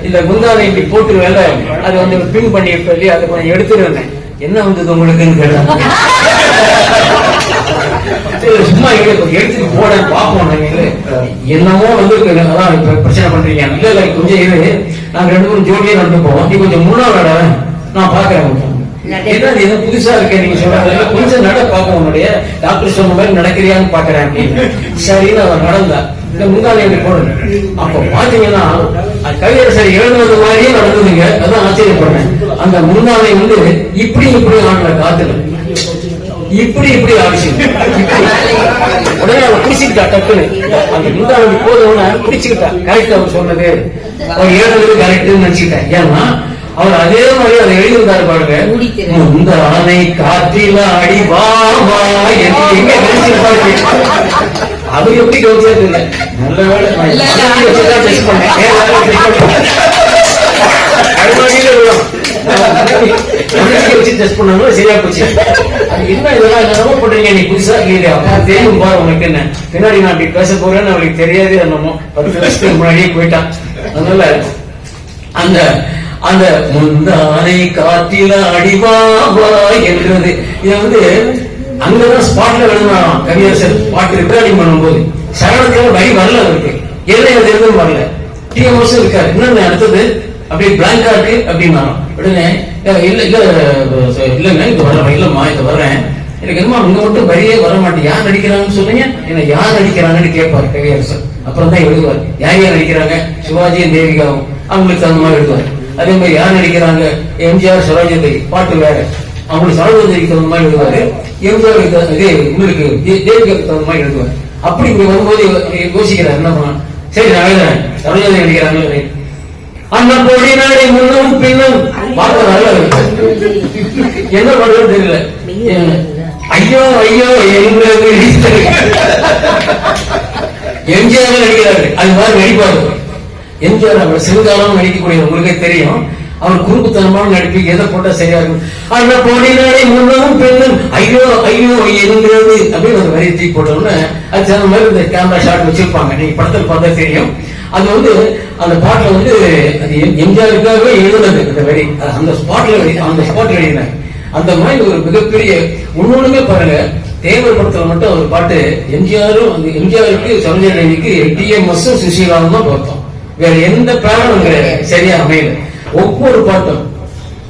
இந்த குந்தாவை இப்படி போட்டு வேலை அது வந்து பின் பண்ணி சொல்லி அதை கொஞ்சம் எடுத்துட்டு வந்தேன் என்ன வந்தது உங்களுக்குன்னு கேட்டாங்க சும்மா எடுத்துட்டு போட பார்ப்போம். நாங்க என்னமோ வந்து அதான் பிரச்சனை பண்றீங்க. இல்ல கொஞ்சம் இரு, நாங்க 2 ஜோடியே நடந்து போவோம், நீ கொஞ்சம் முன்னாடி நான் பாக்குறேன். என்ன புதுசா இருக்கேன் நீங்க சொல்றாங்க, கொஞ்சம் நட பார்ப்போம், உன்னுடைய டாக்டர் சொன்ன மாதிரி நடக்கிறியான்னு பாக்குறேன் அப்படின்னு. சரின்னு அவர் நடந்தா இந்த முந்தானை எப்படி போடுங்க. அப்ப பாத்தீங்கன்னா கவியரசர் எழுதுவது மாதிரியே நடந்ததுங்க. அதான் ஆச்சரியப்படுறேன். அந்த முந்தானை வந்து இப்படி ஆடல காத்துல, இப்படி ஆடிச்சு. உடனே அவன் பிடிச்சுக்கிட்டா டக்குன்னு. அந்த முந்தானை போதும்னா பிடிச்சுக்கிட்டா. கரெக்ட் அவர் சொன்னது, அவர் எழுதுறது கரெக்ட்னு நினைச்சுக்கிட்டேன். ஏன்னா அவர் அதே மாதிரி அதை எழுதியிருந்தாரு பாருங்க. இந்த ஆனை காற்றில அடி வாமா எங்க நினைச்சிருப்பாரு. அது எப்படி கவனிச்சது இல்லை. நல்ல வேலை டெஸ்ட் பண்ணேன். வச்சு டெஸ்ட் பண்ணாலும் சரியா போச்சு. என்ன இதெல்லாம் என்னமோ பண்றீங்க, நீ புதுசா கேது அப்பா தெரியும் பாரு உனக்கு என்ன. பின்னாடி நான் அப்படி பேச போறேன்னு அவளுக்கு தெரியாது. என்னமோ 10 வருஷத்துக்கு முன்னாடியே போயிட்டான். அதனால அந்த அந்த முந்தானை காற்றில அடிவாவா என்றது இதை வந்து அங்கதான் ஸ்பாட்ல எழுதினாராம் கவியரசர். பாட்டு ரெக்கார்டிங் பண்ணும்போது சரணத்துல வரி வரல அவருக்கு, எல்லை எதுவும் வரல. டிஎம்எஸ் இருக்காரு. இன்னொன்னு அடுத்தது அப்படியே பிளாங்கா இருக்கு அப்படின்னா உடனே இல்லங்க இது வர்றேன், இல்லம்மா இது வர்றேன், எனக்கு என்னமா இங்க மட்டும் வரியே வர மாட்டேன், யார் நடிக்கிறாங்கன்னு சொல்லுங்க, என்ன யார் நடிக்கிறாங்கன்னு கேட்பாரு கவியரசர். அப்புறம் தான் எழுதுவார். யார் நடிக்கிறாங்க, சிவாஜியும் தேவிகாவும், அவங்களுக்கு தகுந்த மாதிரி எழுதுவார். அதே மாதிரி யார் நடிக்கிறாங்க, எம்ஜிஆர் சரோஜாதேவி, பாட்டு வேற, அவங்களுக்கு சரோஜாதேவிக்கு தகுந்த மாதிரி எழுதுவாரு. எம்ஜிஆருக்கு உங்களுக்கு தேவிகாவுக்கு தகுந்த மாதிரி எழுதுவார். அப்படி இங்க வரும்போது யோசிக்கிறார் என்ன பண்ணலாம். சரி நான் எழுதுறேன், சரோஜாதேவி நடிக்கிறாங்க. அந்த பொடி நாடி முன்னும் பின்னும் பார்க்கறாங்க. என்ன பண்றது தெரியல. ஐயோ எங்களுக்கு எம்ஜிஆர் நடிக்கிறாரு, அது மாதிரி நடிப்பாரு. எம்ஜிஆர் அவர் சிறுகாலம் நடிக்கக்கூடிய உங்களுக்கே தெரியும். அவர் குறும்புத்தனமான நடிப்பு எதை போட்டா சரியா இருக்கும். அந்த பொடிநாளை முன்னும் பெண்ணும் ஐயோ என்கிறது அப்படின்னு ஒரு வரி தூக்கி போட்டோம்னு அது அந்த மாதிரி இந்த கேமரா ஷாட் வச்சிருப்பாங்க. நீங்க படத்தில் பார்த்தா தெரியும். அது வந்து அந்த பாட்டுல வந்து அது எம்ஜிஆருக்காகவே எழுதுனது அந்த வரி. அந்த ஸ்பாட்ல எழுதினாங்க. அந்த மாதிரி ஒரு மிகப்பெரிய ஒன்னொண்ணுமே பாருங்க. தேவர் படத்துல மட்டும் ஒரு பாட்டு எம்ஜிஆரும் அந்த எம்ஜிஆருக்கு சரோஜாதேவிக்கு டிஎம்எஸும் சுசீலாவும் தான் பார்த்தோம். வேற எந்த பிளானும் சரியா அமையல. ஒவ்வொரு பாட்டும்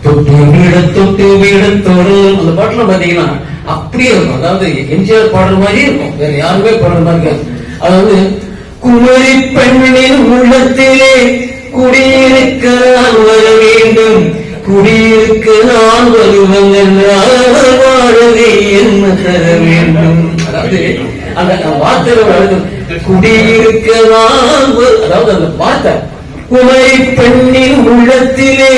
தொட்டு வீடத்தோடு அந்த பாட்டுல பாத்தீங்கன்னா அப்படியே இருக்கும். அதாவது எம்ஜிஆர் பாடுற மாதிரியே இருக்கும், வேற யாருமே பாடுற மாதிரி இருக்காது. அதாவது குமரி பெண்ணின் உள்ளத்திலே குடியிருக்க நான் வர வேண்டும், குடியிருக்க நான் வருவன் என்றால் வாழவே என்ன தர வேண்டும். அதாவது அந்த வார்த்தை குடியிருக்க நான், அதாவது அந்த வார்த்தை குமரி பெண்ணின் உள்ளத்திலே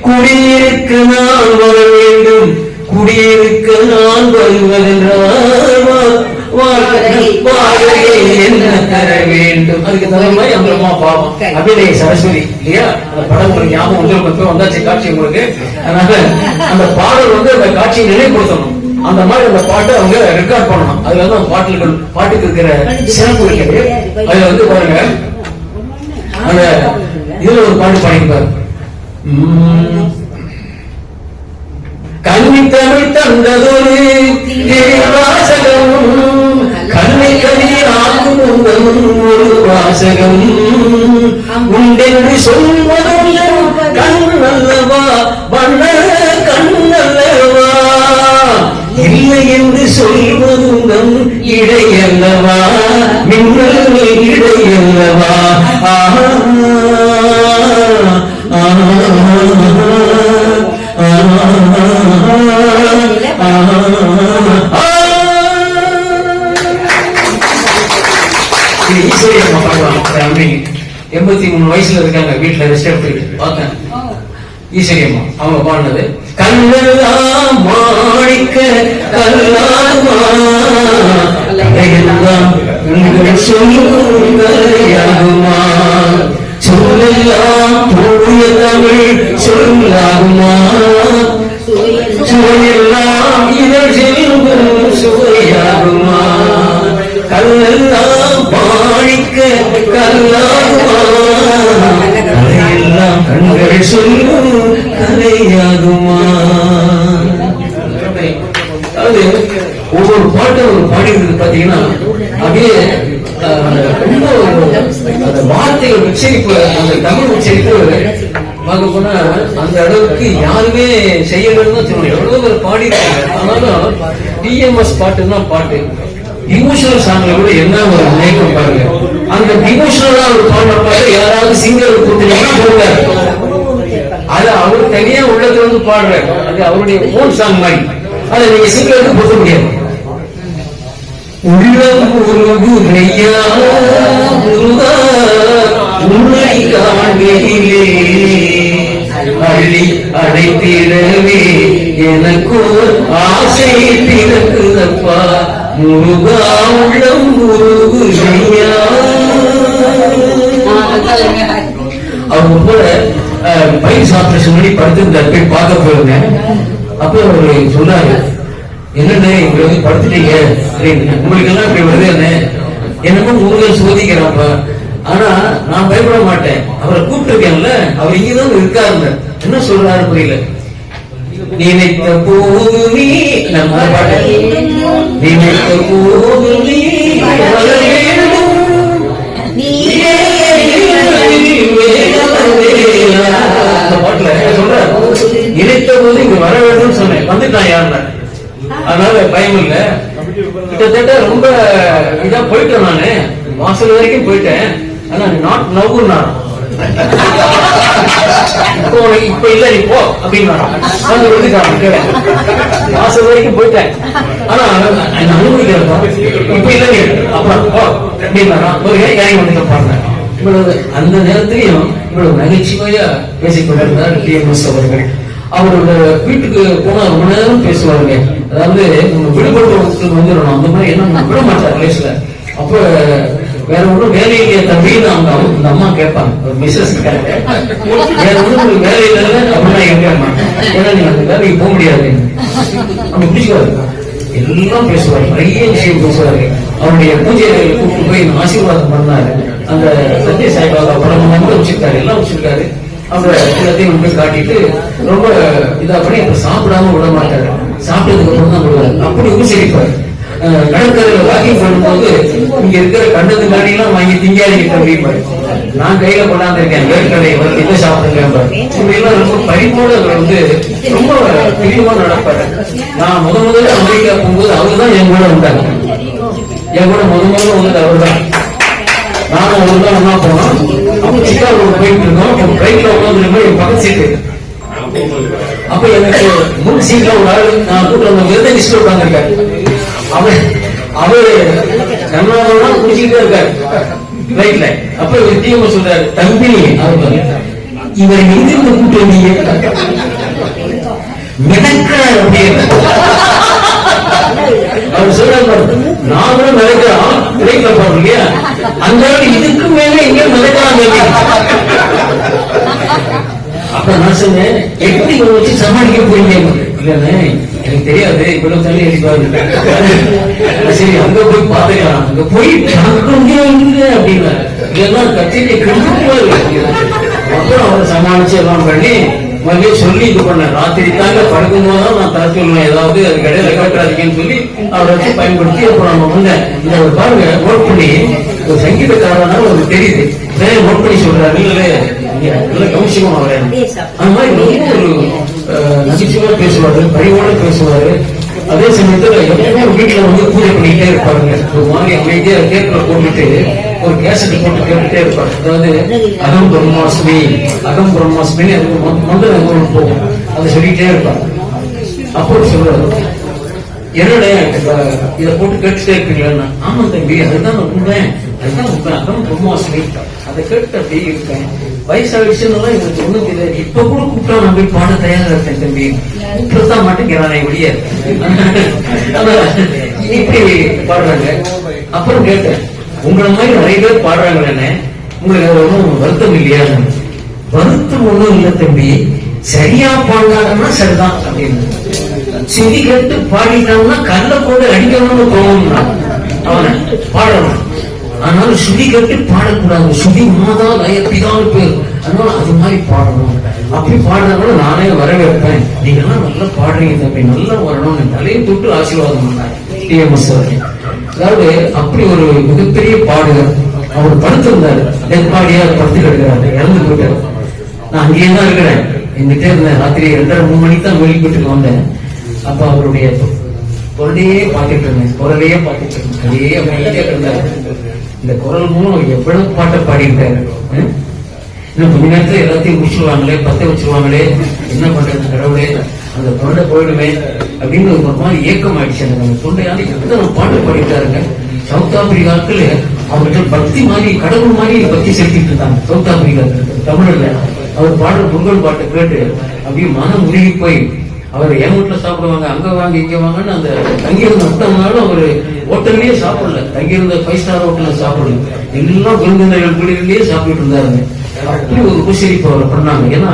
குடியிருக்க நான் வர வேண்டும், குடியிருக்க நான் வருவதென்றால் என்ன தர வேண்டும். அதுக்கு தகுந்த மாதிரி அந்த அம்மா பாவம் அபிநய சரஸ்வதி இல்லையா. அந்த படம் உங்களுக்கு ஞாபகம் வந்து வந்தாச்சு காட்சி உங்களுக்கு. அதனால அந்த பாடல் வந்து அந்த காட்சியை நினைவுபடுத்தணும். அந்த மாதிரி அந்த பாட்டை அவங்க ரெக்கார்ட் பண்ணணும். அதுல வந்து அந்த பாட்டுக்கு இருக்கிற சிறப்பு இருக்குது. அதுல வந்து பாருங்க அந்த இதுல ஒரு பாட்டு பாடிப்பாரு. கண்ணி தமிழ் தந்ததொரு வாசகம், கண்ணை கண்ணீராக்கும் ஒரு வாசகம் உண்டென்று சொல்வதும் கண்ணல்லவா வண்ண கண்ணல்லவா, இல்லை என்று சொல்வதும் இடையல்லவா மின்னல் இடையல்லவா. ஈஸ்வரியம்மா பாடுவாங்க. 83 வயசுல இருக்காங்க, வீட்டுல ரெஸ்ட் எடுத்துக்கிட்டு பார்த்தேன். ஈஸ்வரியம்மா அவங்க பாடினது கண்ணெல்லாம் மாணிக்க கல்லாமா சொல்லுமா, சொல்லெல்லாம் தூய தமிழ் சொல்லாகுமா, சுவையெல்லாம் இதழ் செல்லும் சுவையாகுமா, கல்லெல்லாம் மாணிக்க கல்லாகுமா, கதையெல்லாம் கண்கள் சொல்லும் கதையாகுமா. அதாவது ஒவ்வொரு பாட்டும் ஒரு பாடிக்கிறது பாத்தீங்கன்னா அப்படியே ரொம்ப அந்த வார்த்தைகள் உச்சரிப்பு, அந்த தமிழ் உச்சரிப்பு பார்க்க போனா அந்த அளவுக்கு யாருமே செய்யலன்னு தான் சொல்லணும். எவ்வளவு பேர் பாடி இருக்காங்க. ஆனாலும் டிஎம்எஸ் பாட்டுன்னா பாட்டு. டிவோஷனல் சாங்ல கூட என்ன ஒரு நேரம் பாருங்க. அந்த டிவோஷனலா ஒரு பாடுற பாட்டு யாராவது சிங்கர் கொடுத்தீங்கன்னா போடுறாரு. அது அவர் தனியா உள்ளத்துல வந்து பாடுறாரு. அது அவருடைய ஓன் சாங் மாதிரி. அதை நீங்க சிங்கருக்கு போட முடியாது. உள்ளம் உருகுதையா முருகா உன்னை காண்கையிலே அள்ளி அடைத்திடவே எனக்கு ஆசை பிறக்குதப்பா முருகா உள்ளம் உருகுதையா. அவங்க போல பயிர் ஆபரேஷன் பண்ணி படுத்திருந்தார். போய் பார்க்க போயிருந்தேன். அப்ப அவரு சொன்னாரு, என்னன்னு இப்படி வந்து படுத்துட்டீங்க அப்படின்னு. உங்களுக்கு எல்லாம் இப்படி வருது என்னமோ முருகன் சோதிக்கிறாப்ப. ஆனா நான் பயப்பட மாட்டேன். அவரை கூப்பிட்டுருக்கேன்ல, அவர் இங்கதான் இருக்காருங்க. என்ன சொல்றாரு புரியல. நினைத்த போது நீ நம்ம பாட்டு, நினைத்த போது நீ பாட்டுல சொல்ற நினைத்த போது இங்க வர வேண்டும் சொன்னேன். வந்துட்டான் யாருன்னா. அதனால பயம் இல்ல. கிட்டத்தட்ட ரொம்ப இதா போயிட்டேன். நானு வாசல் வரைக்கும் போயிட்டேன். ஆனா நாட் நவ்வுன்னா இப்ப இல்ல நீ போ அப்படின்னு வாசல் வரைக்கும் போயிட்டேன். ஆனா அனுமதிக்கிறேன் இப்ப இல்ல நீ அப்புறம் போ அப்படின்னா இறங்கி வந்து பாருங்க. இவ்வளவு அந்த நேரத்திலையும் இவ்வளவு நகைச்சுவையா பேசிக்கொண்டிருந்தார் டிஎம்எஸ் அவர்கள். அவரோட வீட்டுக்கு போனா ரொம்ப நேரம் பேசுவாருங்க. அதாவது நம்ம விடுபட்டு வந்துடணும் அந்த மாதிரி என்ன விட மாட்டார் லேஸ்ல. அப்ப வேற ஒன்றும் வேலை இல்லையா தம்பின்னு அவங்க இந்த அம்மா கேட்பாங்க. ஒரு மிஸ்ஸஸ் வேற ஒன்றும் வேலை இல்லை அப்படின்னா எங்க ஏன்னா நீங்க அந்த வேலைக்கு போக முடியாது. அவங்க பிடிச்சுவாரு, எல்லாம் பேசுவாரு, நிறைய விஷயம் பேசுவாரு. அவருடைய பூஜை கூப்பிட்டு போய் ஆசீர்வாதம் பண்ணாரு. அந்த சத்ய சாய்பாபா படம் கூட வச்சிருக்காரு, எல்லாம் வச்சிருக்காரு. அவங்க எல்லாத்தையும் போய் காட்டிட்டு ரொம்ப இதா பண்ணி அப்ப சாப்பிடாம விட மாட்டாரு. சாப்பிட்டதுக்கு அப்புறம் தான் விடுவாரு. அப்படி உபசரிப்பாரு. கடற்கரையில வாக்கிங் பண்ணும்போது இங்க இருக்கிற கண்டது காடி எல்லாம் வாங்கி திங்காதீங்க அப்படிம்பாரு. நான் கையில கொண்டாந்து இருக்கேன் வேர்க்கடை என்ன சாப்பிடுங்க. இப்படி எல்லாம் ரொம்ப பரிமோட வந்து ரொம்ப பிரியமா நடப்பாரு. நான் முதல்ல அமெரிக்கா போகும்போது அவருதான் என் கூட வந்தாங்க. என் கூட முதல்ல வந்தது அவர் தான். நானும் அவரு தான் ஒன்னா போனோம். அப்ப சிக்காகோ போயிட்டு இருக்கோம். பைக்ல உட்காந்துருக்கோம். என் பக்கத்து சீட்டு. அப்ப எனக்கு முன் சீட்ல ஒரு ஆள் நான் கூட்டு வந்த விருதை லிஸ்ட் உட்காந்துருக்காரு. அவரு கர்நாடகா குடிச்சுக்கிட்டே இருக்காரு ரைட்ல. அப்ப இவர் டிஎம் சொல்றாரு, தம்பி இவர் எங்கிருந்து கூட்டு வந்தீங்க மிதக்கிறார் அப்படின்னு. அவர் சொல்றாரு, நாமளும் மிதக்கிறோம் ரைட்ல போறோம் இல்லையா, அந்த இதுக்கு மேல எங்க மிதக்கிறாங்க. அப்ப நான் சொன்னேன், எப்படி வச்சு சமாளிக்க போறீங்க? இல்லன்னு எனக்கு தெரியாது, இவ்வளவு தள்ளி அடிப்பாரு. சரி அங்க போய் பாத்துக்கலாம், அங்க போய் அப்படின்னா இதெல்லாம் கட்சியில கெடுத்து. அப்புறம் அவரை சமாளிச்சு எல்லாம் பண்ணி மறுபடியும் சொல்லி இது பண்ண. ராத்திரி தாங்க படுக்கும் போதுதான் நான் தர சொல்லுவேன், ஏதாவது அது கடையில கட்டுறாதீங்கன்னு சொல்லி அவரை வச்சு பயன்படுத்தி அப்புறம் நம்ம வந்தேன். இந்த பாருங்க நோட் பண்ணி ஒரு சங்கீதக்காரனால ஒரு தெரியுது நோட் பண்ணி சொல்றாரு. இல்ல கவனிச்சுமா அவரை அந்த மாதிரி ரொம்ப ஒரு நகைச்சுவா பேசுவாரு, பரிவோட பேசுவாரு. அதே சமயத்துல எப்பவுமே வீட்டுல வந்து பூஜை பண்ணிக்கிட்டே இருப்பாருங்க. ஒரு மாதிரி அமைதியா தேட்டரை போட்டுட்டு ஒரு கேசட் போட்டு கேட்டுட்டே இருப்பாரு. அதாவது அகம் பிரம்மாஸ்மி அகம் பிரம்மாஸ்மின்னு அதுக்கு மந்திரம் போகும், அதை சொல்லிட்டே இருப்பாரு. அப்போ சொல்றாரு, என்னடே இதை போட்டு கேட்டுட்டே இருப்பீங்களா? ஆமா தம்பி, அதுதான் உண்மை, அதுதான் உண்மை, அகம் பிரம்மாஸ்மி, அதை கேட்டு அப்படியே இருக்கேன். வயசாகிடுச்சுன்னு எனக்கு ஒண்ணும் தெரியாது. இப்ப கூட கூப்பிட்டா நான் போய் பாட தயாரா இருக்கேன் தம்பி, கூப்பிட்டுதான் மாட்டேங்கிறானே ஒழிய இப்படி பாடுறாங்க. அப்புறம் கேட்டேன், உங்களை மாதிரி நிறைய பேர் பாடுறாங்களே, உங்களுக்கு அது ஒன்றும் வருத்தம் இல்லையா? வருத்தம் ஒண்ணும் இல்லை தம்பி, சரியா பாடுறாங்கன்னா சரிதான் அப்படின்னு. சுதி கேட்டு பாடிட்டாங்கன்னா கல்ல போட்டு அடிக்கணும்னு தோணும்னா அவனை பாடணும். அதனால சுதி கேட்டு பாடக்கூடாது, சுதி மாதா லயப்பிதான் பேர், அதனால அது மாதிரி பாடணும். அப்படி பாடுறதுனால நானே வரவேற்பேன். நீங்க எல்லாம் நல்லா பாடுறீங்க தம்பி, நல்லா வரணும், தலையை தொட்டு ஆசீர்வாதம் பண்ணாங்க டிஎம்எஸ். அதாவது அப்படி ஒரு மிகப்பெரிய பாடுகள். அவர் படுத்திருந்தாரு, டெத் பாடியா படுத்து கிடக்கிறாரு, இறந்து போயிட்டாரு. நான் அங்கேயே தான் இருக்கிறேன், எங்கிட்டே இருந்தேன். ராத்திரி 2:30-3 மணிக்கு தான் வெளிப்பட்டுக்கு வந்தேன். அப்ப அவருடைய குரலையே பார்த்துட்டு இருந்தேன், குரலையே பார்த்துட்டு இருந்தேன். அதே அமைதியா இருந்தாரு. இந்த குரல் மூலம் எவ்வளவு பாட்டை பாடியிருக்காரு. இன்னும் கொஞ்ச நேரத்துல எல்லாத்தையும் முடிச்சுடுவாங்களே, பத்த வச்சிருவாங்களே, என்ன பண்றது கடவுளே, அந்த தொண்டை போயிடுமே அப்படின்னு ஒரு மாதிரி ஏக்கம் ஆயிடுச்சு. அந்த தொண்டையால எத்தனை பாட்டு பாடிட்டாருங்க. சவுத் ஆப்பிரிக்காக்கள் அவர்கள் பக்தி மாதிரி, கடவுள் மாதிரி பக்தி செலுத்திட்டு இருந்தாங்க. சவுத் ஆப்பிரிக்காக்கள் தமிழ்ல அவர் பாடுற பொங்கல் பாட்டை கேட்டு அப்படியே மனம் உருகி போய், அவர் என் வீட்டுல சாப்பிடுவாங்க, அங்க வாங்க இங்க வாங்கன்னு அந்த தங்கியிருந்த மொத்தம்னாலும் அவரு ஹோட்டல்லயே சாப்பிடல, தங்கியிருந்த 5 ஸ்டார் ஹோட்டல்ல சாப்பிடல, எல்லாம் விருந்தினர்கள் குடியிலேயே சாப்பிட்டு இருந்தாருங்க. அப்படி ஒரு உபசரிப்பு அவரை பண்ணாங்க. ஏன்னா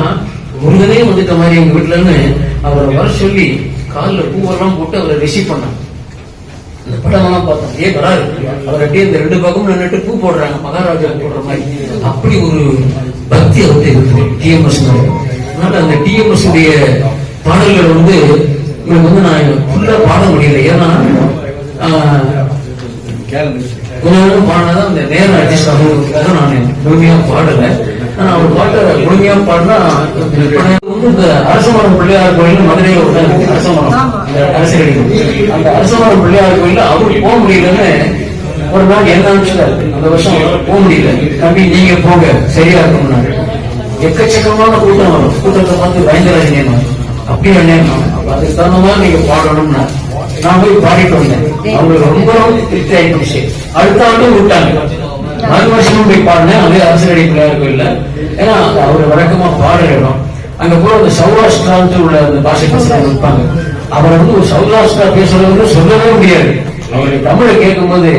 முருகனே வந்துட்ட மாதிரி எங்க வீட்டுலன்னு அவரை வர சொல்லி காலில் பூவெல்லாம் போட்டு அவரை ரிசீவ் பண்ணாங்க. இந்த படம் எல்லாம் பார்த்தோம், ஏன் வராரு அவர் அப்படியே இந்த 2 பக்கமும் நின்றுட்டு பூ போடுறாங்க, மகாராஜா போடுற மாதிரி. அப்படி ஒரு பக்தி அவர்கிட்ட இருக்குது டிஎம்எஸ். அதனால அந்த டிஎம்எஸ் உடைய பாடல்கள் வந்து எனக்கு வந்து நான் ஃபுல்லா பாட முடியல. ஏன்னா கொஞ்சம் பாடினாதான் அந்த நேரம் அட்ஜஸ்ட் ஆகுறதுக்காக நான் முழுமையா பாடல. அவர் பாட்டை முழுமையா பாடினா இந்த அரசமரம் பிள்ளையார் கோயில் மதுரையில ஒரு அரசமரம் அரசடி, அந்த அரசமரம் பிள்ளையார் கோயில் அவரு போக முடியலன்னு ஒரு நாள் என்ன அனுப்பிச்சாரு. அந்த வருஷம் போக முடியல, தம்பி நீங்க போங்க சரியா இருக்கும்னாரு. எக்கச்சக்கமான கூட்டம் வரும், கூட்டத்தை பார்த்து பயங்கராஜ் அப்படியே அதுக்கு தகுந்த மாதிரி நீங்க பாடணும்னா நான் போய் பாடிட்டு வந்தேன். அவங்களுக்கு ரொம்ப திருப்தி ஆயிடுச்சு. அடுத்த ஆண்டும் விட்டாங்க, மறு வருஷமும் போய் பாடினேன் அதே அரசடி பிள்ளையார் கோயில்ல. ஏன்னா அவரு வழக்கமா பாடுற இடம். அங்க போல அந்த சௌராஷ்டிரான்னு உள்ள அந்த பாஷை பேசுறவங்க இருப்பாங்க. அவரை வந்து ஒரு சௌராஷ்டிரா பேசுறவங்க சொல்லவே முடியாது. அவருடைய தமிழை கேட்கும் போது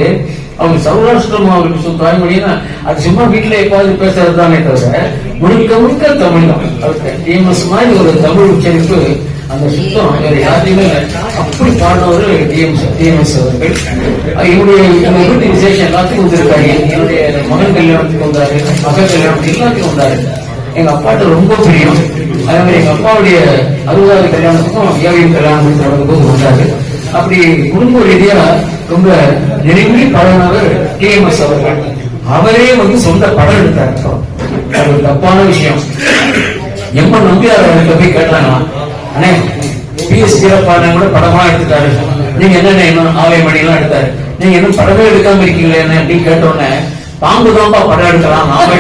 அவங்க சௌராஷ்டிரம் அவருக்கு தாய்மொழின்னா அது சும்மா வீட்டுல எப்பாவது பேசுறது தானே தவிர முழுக்க முழுக்க தமிழ் தான். டிஎம்எஸ் மாதிரி ஒரு தமிழ் உச்சரிப்பு அந்த சுத்தம் வேற யாரையுமே அப்படி பாடினவர் டிஎம்எஸ் அவர்கள். என்னுடைய வீட்டு விசேஷம் எல்லாத்துக்கும் வந்திருக்காரு. என்னுடைய மகன் கல்யாணத்துக்கு வந்தாரு, மகன் கல்யாணத்துக்கு எல்லாத்துக்கும் வந்தாரு. எங்க அப்பாட்ட ரொம்ப பிரியம். அதே மாதிரி எங்க அப்பாவுடைய 60வது கல்யாணத்துக்கும் ஏவியின் கல்யாணத்துக்கு தொடங்கும்போது வந்தாரு. அப்படி குடும்ப ரீதியா ரொம்ப நெருங்கி பழகினவர் டிஎம்எஸ் அவர்கள். அவரே வந்து சொந்த படம் எடுத்தார். அது ஒரு தப்பான விஷயம். எம்ம நம்பியார் அவர்கிட்ட போய் கேட்டாங்க, அண்ணே பிஎஸ் வீரப்பான கூட படமா எடுத்துட்டாரு, நீங்க என்ன ஆலயமணி எல்லாம் எடுத்தாரு, நீங்க இன்னும் படமே எடுக்காம இருக்கீங்களே என்ன அப்படின்னு கேட்டோன்னே, பாம்பு தான்ப்பா படம் எடுக்கலாம் நாம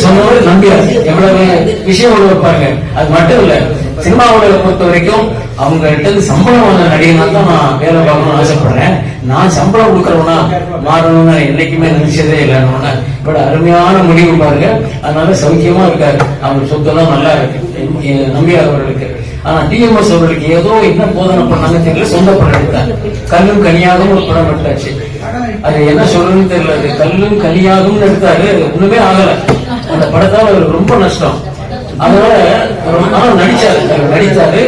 சொன்னவரு நம்பியார். எவ்வளவு விஷயம் வைப்பாங்க. அது மட்டும் இல்ல, சினிமாவோட பொறுத்த வரைக்கும் அவங்க கிட்ட இருந்து சம்பளம் வாங்க நடிகனா தான் நான் வேலை பார்க்கணும்னு ஆசைப்படுறேன். நான் சம்பளம் கொடுக்கறவனா மாறணும்னு என்னைக்குமே நினைச்சதே இல்லைன்னு இவ்வளவு அருமையான முடிவு பாருங்க. அதனால சௌக்கியமா இருக்காரு. அவங்க சொத்தெல்லாம் நல்லா இருக்கு நம்பியார் அவர்களுக்கு. ஆனா டிஎம்எஸ் அவர்களுக்கு ஏதோ என்ன போதனை பண்ணாங்க தெரியல, சொந்த படம் எடுத்தார். கல்லும் கனியாகவும் ஒரு படம் எடுத்தாச்சு. அது என்ன சொல்றதுன்னு தெரியல. அது கல்லும் கனியாகவும் எடுத்தாரு, ஒண்ணுமே ஆகல. அந்த படத்தால் அவருக்கு ரொம்ப நஷ்டம். அதனால நடிச்சாரு.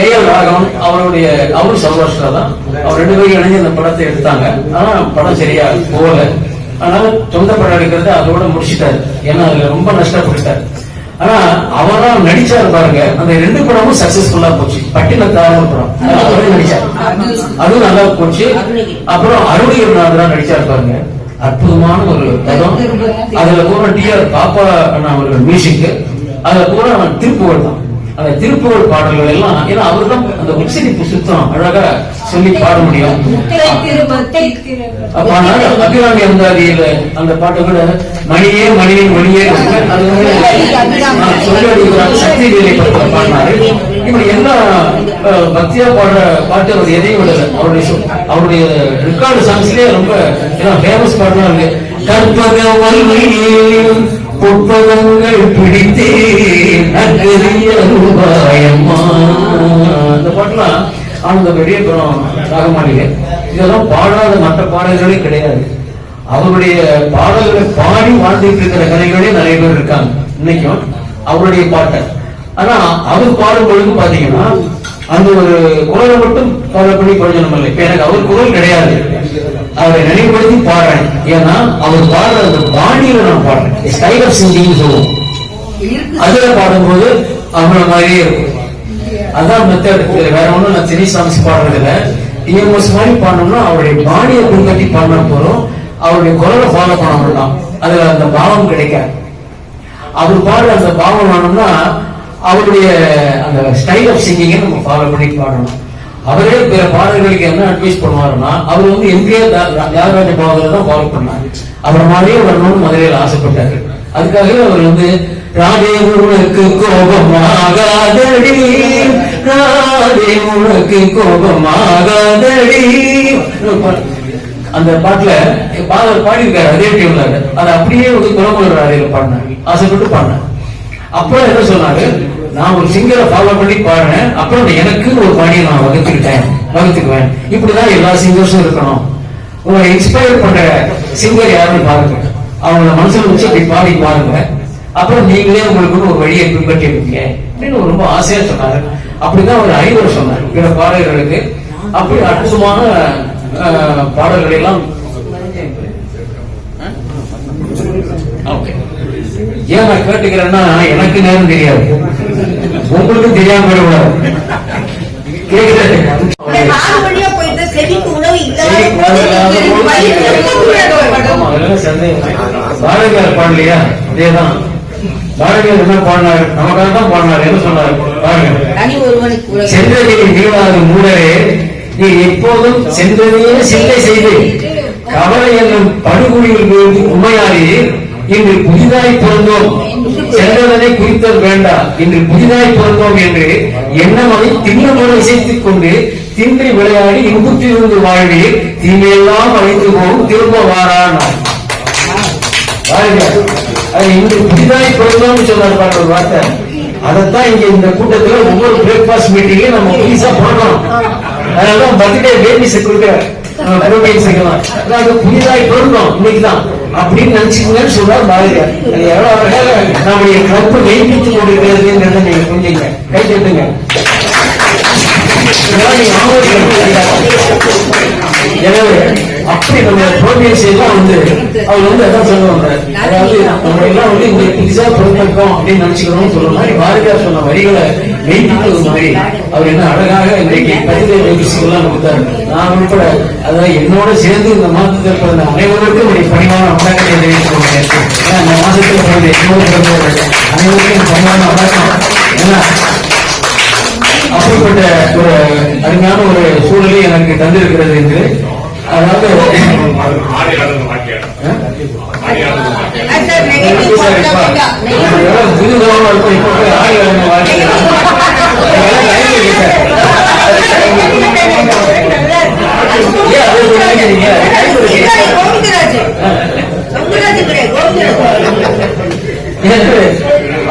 ஏஎல் ராகவன் அவருடைய அவரு சௌராஷ்டிரா தான். அவர் 2 பேரும் இணைஞ்சு அந்த படத்தை எடுத்தாங்க. ஆனா படம் சரியா போகல. அதனால சொந்த படம் எடுக்கிறது அதோட முடிச்சுட்டாரு. ஏன்னா அதுல ரொம்ப நஷ்டப்பட்டுட்டாரு. ஆனா அவரா நடிச்சாரு பாருங்க. அந்த 2 படமும் சக்சஸ்ஃபுல்லா போச்சு. பட்டினத்தான படம் அவரே நடிச்சாரு, அதுவும் நல்லா போச்சு. அப்புறம் அருணகிரிநாதரா நடிச்சாரு பாருங்க, அற்புதமான ஒரு படம். அதுல பூரா டிஆர் பாப்பா அண்ணா அவர்கள் மியூசிக், அதுல பூரா திருப்புகழ் தான். அந்த திருப்புகழ் பாடல்கள் எல்லாம் ஏன்னா அவர் தான் அந்த உச்சரிப்பு சுத்தம் அழகா சொல்லி பாட முடியும். அப்ப அபிராமி அந்தாதியில அந்த பாட்டை கூட மணியே மணியின் மணியே சக்தி வேலை பாடினாரு. இப்படி எல்லா பக்தியா பாடுற பாட்டு அவர் எதையும் விடல. அவருடைய ரெக்கார்டு சாங்ஸ்லயே ரொம்ப ஃபேமஸ் பாடுனா இருக்கு. கற்பக வல்லியேயும் புட்பகங்கள் பிடித்தே ரூபாயம்மா. அந்த பாட்டுலாம் அவங்க வெளியேற்றோம் ராகமாளிகை. இதெல்லாம் பாடாத மற்ற பாடல்களே கிடையாது. அவருடைய பாடல்களை பாடி வாழ்ந்துட்டு இருக்கிற கலைகளே நிறைய பேர் இருக்காங்க இன்னைக்கும் அவருடைய பாட்டை. ஆனா அவர் பாடும் பொழுது பாத்தீங்கன்னா அந்த ஒரு குரலை மட்டும் ஃபாலோ பண்ணி பிரயோஜனம் இல்லை. இப்ப எனக்கு அவர் குரல் கிடையாது, அவரை நினைவுபடுத்தி பாடுறேன். ஏன்னா அவர் பாடுற அந்த பாணியில நான் பாடுறேன். ஸ்டைல் ஆஃப் சிங்கிங் சொல்லுவோம். அதுல பாடும்போது அவங்கள மாதிரியே இருக்கும். அதான் மெத்தட். வேற ஒண்ணும் நான் சினி சாங்ஸ் பாடுறதுல டிஎம்எஸ் மாதிரி பாடணும்னா அவருடைய பாடியை பின்பற்றி பாடினா போறோம், அவருடைய குரலை ஃபாலோ பண்ண வேண்டாம், அதுல அந்த பாவம் கிடைக்காது. அவர் பாடுற அந்த பாவம் வேணும்னா அவருடைய அந்த ஸ்டைல் ஆஃப் சிங்கிங்கை நம்ம ஃபாலோ பண்ணி பாடணும். அவரே பிற பாடல்களுக்கு என்ன அட்வைஸ் பண்ணுவாருன்னா, அவர் வந்து எம்ஜிஆர் தியாகராஜ பாவத்தில் தான் ஃபாலோ பண்ணாரு. அவர் மாதிரியே வரணும்னு மதுரையில் ஆசைப்பட்டாரு. அதுக்காகவே அவர் வந்து ராதே உனக்கு கோபமாகாதடி, ராதே உனக்கு கோபமாகாதடி, அந்த பாட்டுல பாடல் பாடியிருக்காரு அதே டியூன்ல. அதை அப்படியே வந்து குலமலர் ராதையில பாடினாரு, ஆசைப்பட்டு பாடினார். அப்புறம் என்ன சொன்னாரு, நான் ஒரு சிங்கரை ஃபாலோ பண்ணி பாடுறேன், அப்புறம் எனக்கு ஒரு பாடியை நான் வகுத்துக்குவேன். இப்படிதான் எல்லா சிங்கர்ஸும் இருக்கணும். உங்களை இன்ஸ்பயர் பண்ற சிங்கர் யாருன்னு பாருங்க, அவங்கள மனசுல வச்சு அப்படி பாடி பாருங்க, அப்புறம் நீங்களே உங்களுக்கு ஒரு வழியை பின்பற்றி இருக்கீங்க அப்படின்னு ரொம்ப ஆசையா சொன்னாரு. அப்படிதான் ஒரு அறிவுரை சொன்னார் பிற பாடல்களுக்கு. அப்படி அற்புதமான பாடல்கள் எல்லாம் ஏன் நான் கேட்டுக்கிறேன்னா, எனக்கு நேரம் தெரியாது, உங்களுக்கும் தெரியாம போயிடக்கூடாது. பாரதியார் பாடலையா? அதேதான் பாரதியார் என்ன பாடினாரு, நமக்காக தான் பாடினாரு. என்ன சொன்னாரு பாருங்க, சென்றதை நீவாது மூடரே, நீ எப்போதும் சென்றதையே சிந்தை செய்து கவலை என்னும் படுகொலியில் விழுந்து உண்மையாரி, இன்று புதிதாய் பிறந்தோம், சென்றதனை குறித்தல் வேண்டாம், இன்று புதிதாய் பிறந்தோம் என்று எண்ணமதை திண்ணமோடு இசைத்துக் கொண்டு தின்றி விளையாடி இன்புற்றிருந்து வாழ்வி தீமையெல்லாம் அழிந்து போகும் திரும்ப வாரான். இன்று புதிதாய் பிறந்தோம்னு சொன்னார் பாருங்க ஒரு வார்த்தை. அதைத்தான் இங்க இந்த கூட்டத்துல ஒவ்வொரு பிரேக்பாஸ்ட் மீட்டிங்லயும் நம்ம புதுசா போடணும். அதனாலதான் பர்த்டே பேபிஸ் கொடுக்குறேன், புதிதாய் பிறந்தோம் இன்னைக்குதான் அப்படின்னு நினைச்சுக்கணும்னு சொல்றாரு பாரதியார். நம்முடைய கிளப்பு மெயின்பித்து கொண்டிருக்கிறதுங்கிறத நீங்க புரிஞ்சுங்க, கை தட்டுங்க. எனவே அப்படி நம்ம ப்ரோக்ரஸ் எல்லாம் வந்து அவர் வந்து அதான் சொல்லுவாங்க, அதாவது நம்ம எல்லாம் வந்து இந்த புதுசா பிறந்திருக்கோம் அப்படின்னு நினைச்சுக்கணும்னு சொல்ற மாதிரி பாரதியார் சொன்ன வரிகளை மெயின்பிக்கிறது மாதிரி அவர் என்ன அழகாக இன்றைக்கு பரிதை நிகழ்ச்சிகள்லாம் கொடுத்தாரு. நான் உட்பட அதாவது என்னோட சேர்ந்து இந்த மாதத்தில் பிறந்த அனைவருக்கும் ஒரு பணிவான வணக்கத்தை தெரிவித்துக் கொண்டேன். ஏன்னா இந்த மாதத்தில் பிறந்த என்னோட பிறந்தவர்கள் அனைவருக்கும் பணிவான வணக்கம். ஏன்னா அப்படிப்பட்ட ஒரு அருமையான ஒரு சூழலை எனக்கு தந்திருக்கிறது என்று. அதாவது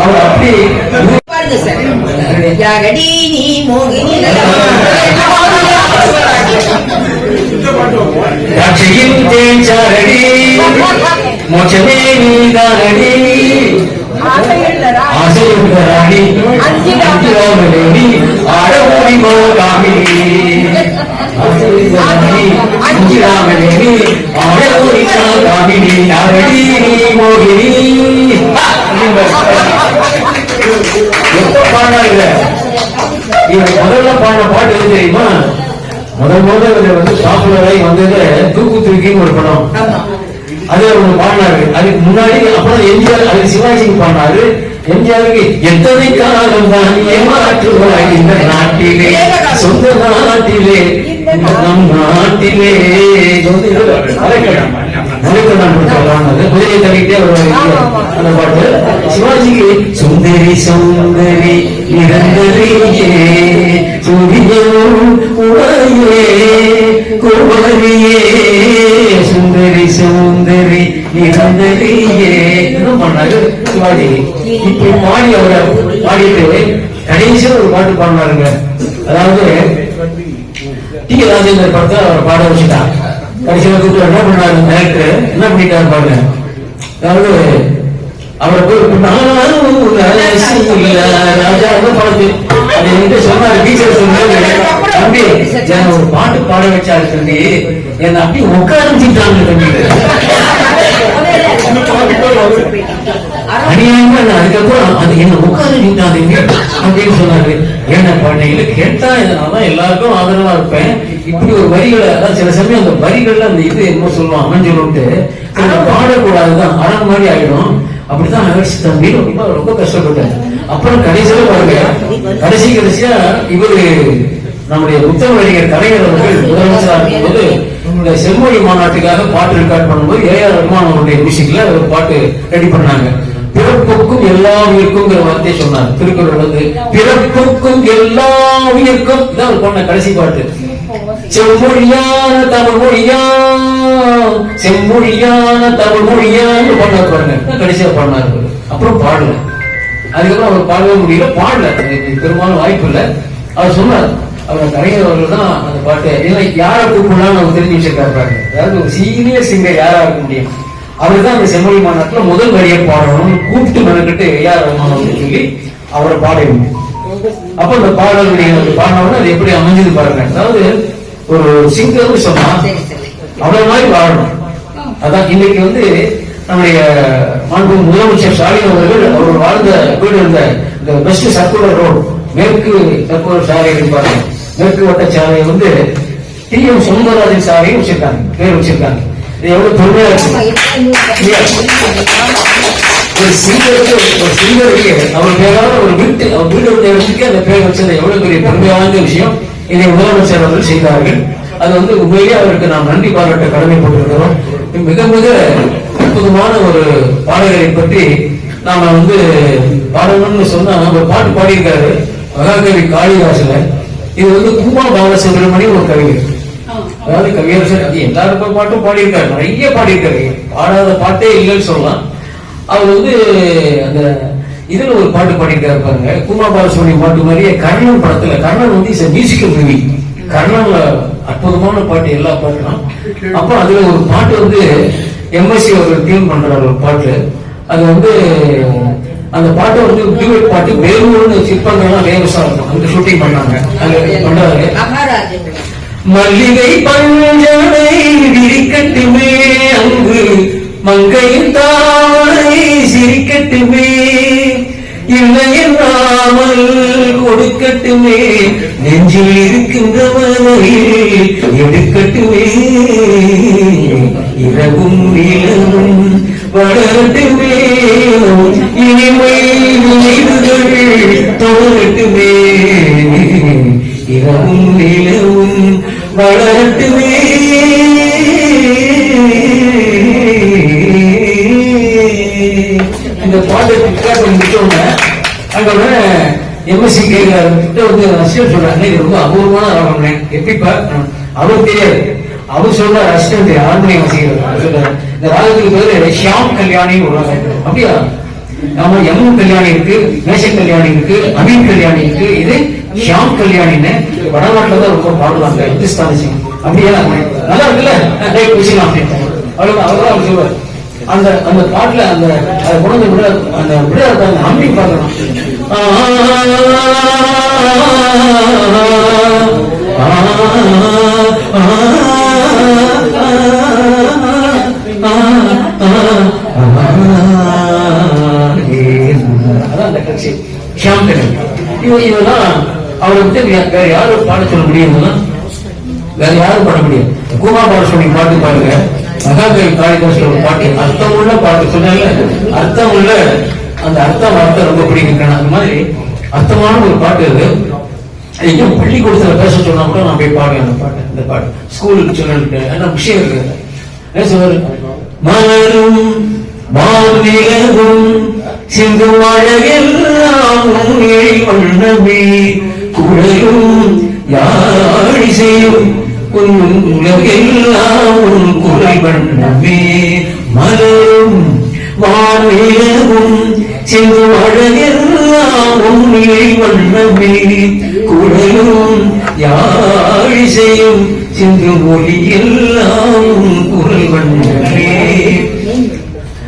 அவர் அப்படி மோட்சமே நீதானடி, ஆசையுள்ளராணி அஞ்சிராமலேடி ஆடமோடி மோகாமினி, அஞ்சிராமலேடி ஆடமோடி மோகாமினி யாரடி நீ மோகினி. எப்ப பாடினாங்க இவர் முதல்ல பாடின பாட்டு எது தெரியுமா? முதல்ல வந்து பாப்புலராகி வந்தது தூக்கு தூக்கின்னு ஒரு படம், அது ஒண்ணு பாடினாரு. அதுக்கு முன்னாடி அப்புறம் எம்ஜிஆர், அதுக்கு சிவாஜிக்கு பாடினாரு. எம்ஜிஆருக்கு எத்தனை காலம் தான் ஏமாற்றுவாய் இந்த நாட்டிலே, சொந்த நாட்டிலே, நம் நாட்டிலே. குதிரை தள்ளிட்டே அந்த பாட்டு. சிவாஜிக்கு சுந்தரி சுந்தரி நிரந்தரியே உடையே குமரியே, சுந்தரி சுந்தரி நிரந்தரியே பண்ணாரு சிவாஜி. இப்படி பாடி அவரை பாடிட்டு கடைசியா ஒரு பாட்டு பாடினாருங்க. அதாவது டி ராஜேந்தர் படத்தை அவர் பாட வச்சுட்டாங்க. கடைசியில கூப்பிட்டு என்ன பண்ணாரு டைரக்டர், என்ன பண்ணிட்டாரு பாருங்க. அதாவது அவரை போய் ராஜா படத்து அது என்கிட்ட சொன்னாரு, டீச்சர் சொன்னாரு, தம்பி என்ன ஒரு பாட்டு பாட வச்சாரு தம்பி, என்ன அப்படி உட்கார வச்சுட்டாங்க தம்பி. அநியாயமா அதுக்கப்புறம் அது என்ன உட்கார விட்டாதீங்க அப்படின்னு சொன்னாரு. ஏன்னா பண்ணையில கேட்டா நான் எல்லாருக்கும் ஆதரவா இருப்பேன். இப்படி ஒரு வரிகளை, அதான் சில சமயம் அந்த வரிகள்ல அந்த இது என்ன சொல்லுவோம் அமைஞ்சிரும்ட்டு பாடக்கூடாதுதான், அறம் மாதிரி ஆயிடும். அப்படிதான் ஆயிடுச்சு தம்பி. ரொம்ப கஷ்டப்பட்டேன். அப்புறம் கடைசியில பாருங்க, கடைசியா இவரு நம்முடைய முத்தமிழறிஞர் கலைஞர் அவர்கள் முதலமைச்சராக இருக்கும்போது இந்த செம்மொழி மாநாட்டுக்காக பாட்டு ரெக்கார்ட் பண்ணும்போது ஏஆர் ரஹ்மான் அவருடைய மியூசிக்ல ஒரு பாட்டு ரெடி பண்ணாங்க. பிறப்புக்கும் எல்லா உயிருக்கும்ங்கிற வார்த்தையை சொன்னார். திருக்குறள் வந்து பிறப்புக்கும் எல்லா உயிருக்கும் இதான் அவர் பண்ண கடைசி பாட்டு. செம்மொழியான தமிழ் மொழியா, செம்மொழியான தமிழ் மொழியான்னு பண்ணார் பாருங்க. கடைசியா பாடினார். அப்புறம் பாடல. அதுக்கப்புறம் அவர் பாடவே முடியல, பாடல. பெரும்பாலும் வாய்ப்பு இல்லை. அவர் சொன்னார், அவர் கலைஞர் அவர்கள் தான் அந்த பாட்டு யாரை கூப்பிடலாம் அவர் தெரிஞ்சு வச்சிருக்காரு. அதாவது ஒரு சீனியர் சிங்கர் யாரா இருக்க முடியும், அவர் தான் அந்த செம்மொழி மாநாட்டுல முதல் வரியை பாடணும் கூப்பிட்டு மெனக்கிட்டு ஏஆர் ரஹ்மான் அப்படின்னு சொல்லி அவரை பாட வேண்டும். அப்ப அந்த பாடல் பாடினோம்னா அது எப்படி அமைஞ்சது பாருங்க. அதாவது ஒரு சிங்கர்னு சொன்னா அவரை மாதிரி வாழணும். அதான் இன்னைக்கு வந்து நம்முடைய மாண்பு முதலமைச்சர் ஸ்டாலின் அவர்கள் அவர் வாழ்ந்த வீடு இருந்த இந்த பெஸ்ட் சர்க்குலர் ரோடு, மேற்கு சர்க்குலர் சாலை இருப்பாங்க, மேற்கு வட்ட சாலையை வந்து டி.எம். சுந்தரராஜன் சாலையும் வச்சிருக்காங்க, பேர் வச்சிருக்காங்க. இது எவ்வளவு பெருமையா இருக்கு. ஒரு சிங்கருக்கு அவர் பேரான ஒரு வீட்டு அவர் வீடு இருந்த இடத்துக்கு அந்த பேர் வச்சது எவ்வளவு பெரிய பெருமையான விஷயம். இதை முதலமைச்சர் அவர்கள் செய்தார்கள். அது வந்து உண்மையிலேயே அவருக்கு நாம் நன்றி பாராட்ட கடமைப்பட்டிருக்கிறோம். மிக மிக அற்புதமான ஒரு பாடகரை பற்றி நாம வந்து பாடணும்னு சொன்னா ஒரு பாட்டு பாடியிருக்காரு மகாகவி காளிதாசல. இது வந்து குமா பாலசுப்ரமணி ஒரு கவிஞர், அதாவது கவியரசர். அது எல்லாருக்கும் பாட்டும் பாடியிருக்காரு, நிறைய பாடியிருக்காரு, பாடாத பாட்டே இல்லைன்னு சொல்லலாம். அவர் வந்து அந்த இதுல ஒரு பாட்டு பாடியிருக்காரு பாருங்க, குமா பாலசுப்ரமணி பாட்டு மாதிரியே கர்ணன் படத்துல. கர்ணன் வந்து இஸ் மியூசிக்கல் மூவி. கர்ணன்ல அற்புதமான பாட்டு, எல்லா பாட்டுலாம். அப்ப அதுல ஒரு பாட்டு வந்து எம்எஸ்சி அவர்கள் டியூன் பண்றாரு ஒரு பாட்டு. அது வந்து அந்த பாட்டை வந்து டியூட் பாட்டு வேலூர்னு சிற்பங்கள்லாம் ஃபேமஸா இருக்கும், அங்க ஷூட்டிங் பண்ணாங்க. அது பண்றாரு, மல்லிகை பஞ்சனை விரிக்கட்டுமே அங்கு மங்கையின் தாய் சிரிக்கட்டுமே, இல்லை என்றாமல் கொடுக்கட்டுமே நெஞ்சில் இருக்கின்றவனை எடுக்கட்டுமே, இரவும் நிலவும் வளரட்டுமே இனிமை நினைவுகள் தொடரட்டுமே, இரவும் நிலவும் வளரட்டுமே. இந்த பாட்டு முடிச்சோன்னு அங்க எம்எஸ்சி கேட்கிறாரு வந்து அசிஸ்டன்ட் சொல்றாங்க, இது ரொம்ப அபூர்வமான ராகம். எப்படிப்பா அவருக்கு தெரியாது. அவர் சொல்ற அசிஸ்டன்ட் ஆந்திரிய வாசிக்கிறார் சொல்றாரு, இந்த ராகத்துக்கு பேரு ஷியாம் கல்யாணின்னு ஒரு ராகம். அப்படியா? நம்ம எம் கல்யாணி இருக்கு, மேஷ கல்யாணி இருக்கு, அமீன் கல்யாணி இருக்கு, இது ஷியாம் கல்யாணின்னு வடநாட்டுல தான் ரொம்ப பாடுவாங்க, இந்துஸ்தானி சிங். அப்படியா? நல்லா இருக்குல்ல, அவ்வளவு அவர்தான் அவர் சொல்லுவார். அந்த அந்த பாட்டுல அந்த குழந்தை விட அந்த விட அம்மி பார்க்கணும். அதான் அந்த கட்சி ஷியாம் இவெல்லாம் அவரை விட்டு வேற யாரும் பாட சொல்ல முடியும்னா வேற யாரும் பாட முடியும். குமா பாலசுப்ரமணியம் பாட்டு பாருங்க, மகாகவி காளிதாசன் ஒரு பாட்டு, அர்த்தம் உள்ள பாட்டு சொன்னால அர்த்தம் உள்ள அந்த அர்த்தம் ரொம்ப பிடிக்கும். அந்த மாதிரி அர்த்தமான ஒரு பாட்டு இது. ஐயோ பள்ளிக்கூடத்துல பேச சொன்னா கூட நான் போய் பாடுவேன் அந்த பாட்டு. இந்த பாட்டு ஸ்கூல் சொல்லிட்டு அந்த விஷயம் இருக்கு. சொல்றாரு, மலரும் மாநிலவும் சிந்து மழையெல்லாம் வண்ணமே குழலும் யாழி செய்யும் உலகெல்லாம் உன் குரல் வண்ணமே, மலரும் மாநிலவும் சிந்து மழையெல்லாம் உன்னிலை வண்ணமே குழலும் யாழி செய்யும் சிந்து மொழியெல்லாம் உன் குரல் வண்ணமே,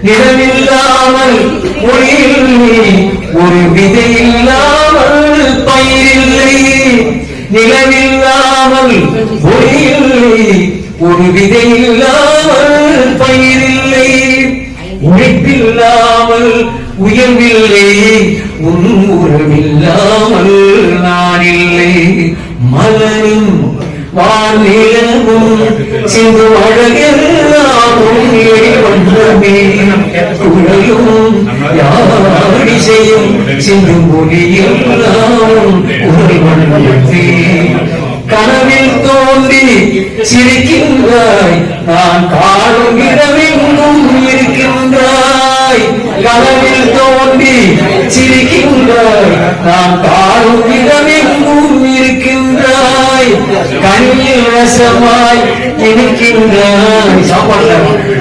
நிலமில்லாமல் மொழியில்லை ஒரு விதை இல்லாமல் பயிரில்லை, நிலமில்லாமல் மொழியில்லை ஒரு விதை இல்லாமல் பயிரில்லை, உழைப்பில்லாமல் உயர்வில்லை உன் உறவில்லாமல் நான் இல்லை. மலரும் வானிலவும் சிந்து அழகெல்லாமும் வந்தமே குழலும் யாடி செய்யும் சிந்து மொழியெல்லாம் உறவனே. கனவில் தோன்றி சிரிக்கின்றாய் நான் காணும் இடமெங்கும் இருக்கின்றாய். கனவில் தோன்றி சிரிக்கின்றாய் நான் காணும் இடமெங்கும் இருக்கின்றாய். கனியில் ரசமாய் இருக்கின்றாய். சாப்பாடு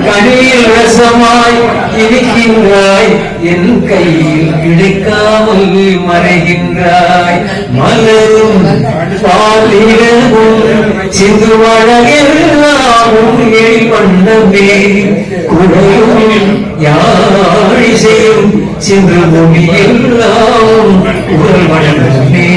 கனியில் ரசமாய் இருக்கின்றாய். என் கையில் கிடைக்காமல் மறைகின்றாய். மலரும் பாலிடமும் சிந்து அழகெல்லாமும் வண்ணமே குறையும் யாழி செய்யும் சிந்து மொழியெல்லாம் உடல் வண்ணமே.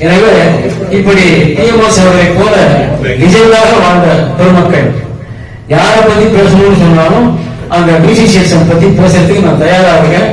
எனவே இப்படி டிஎம்எஸ் அவர்களை போல நிஜமாக வாழ்ந்த பெருமக்கள் யாரை பத்தி பேசணும்னு சொன்னாலும் அந்த மியூசிஷியன்ஸ் பத்தி பேசுறதுக்கு நான் தயாரா இருக்கேன்.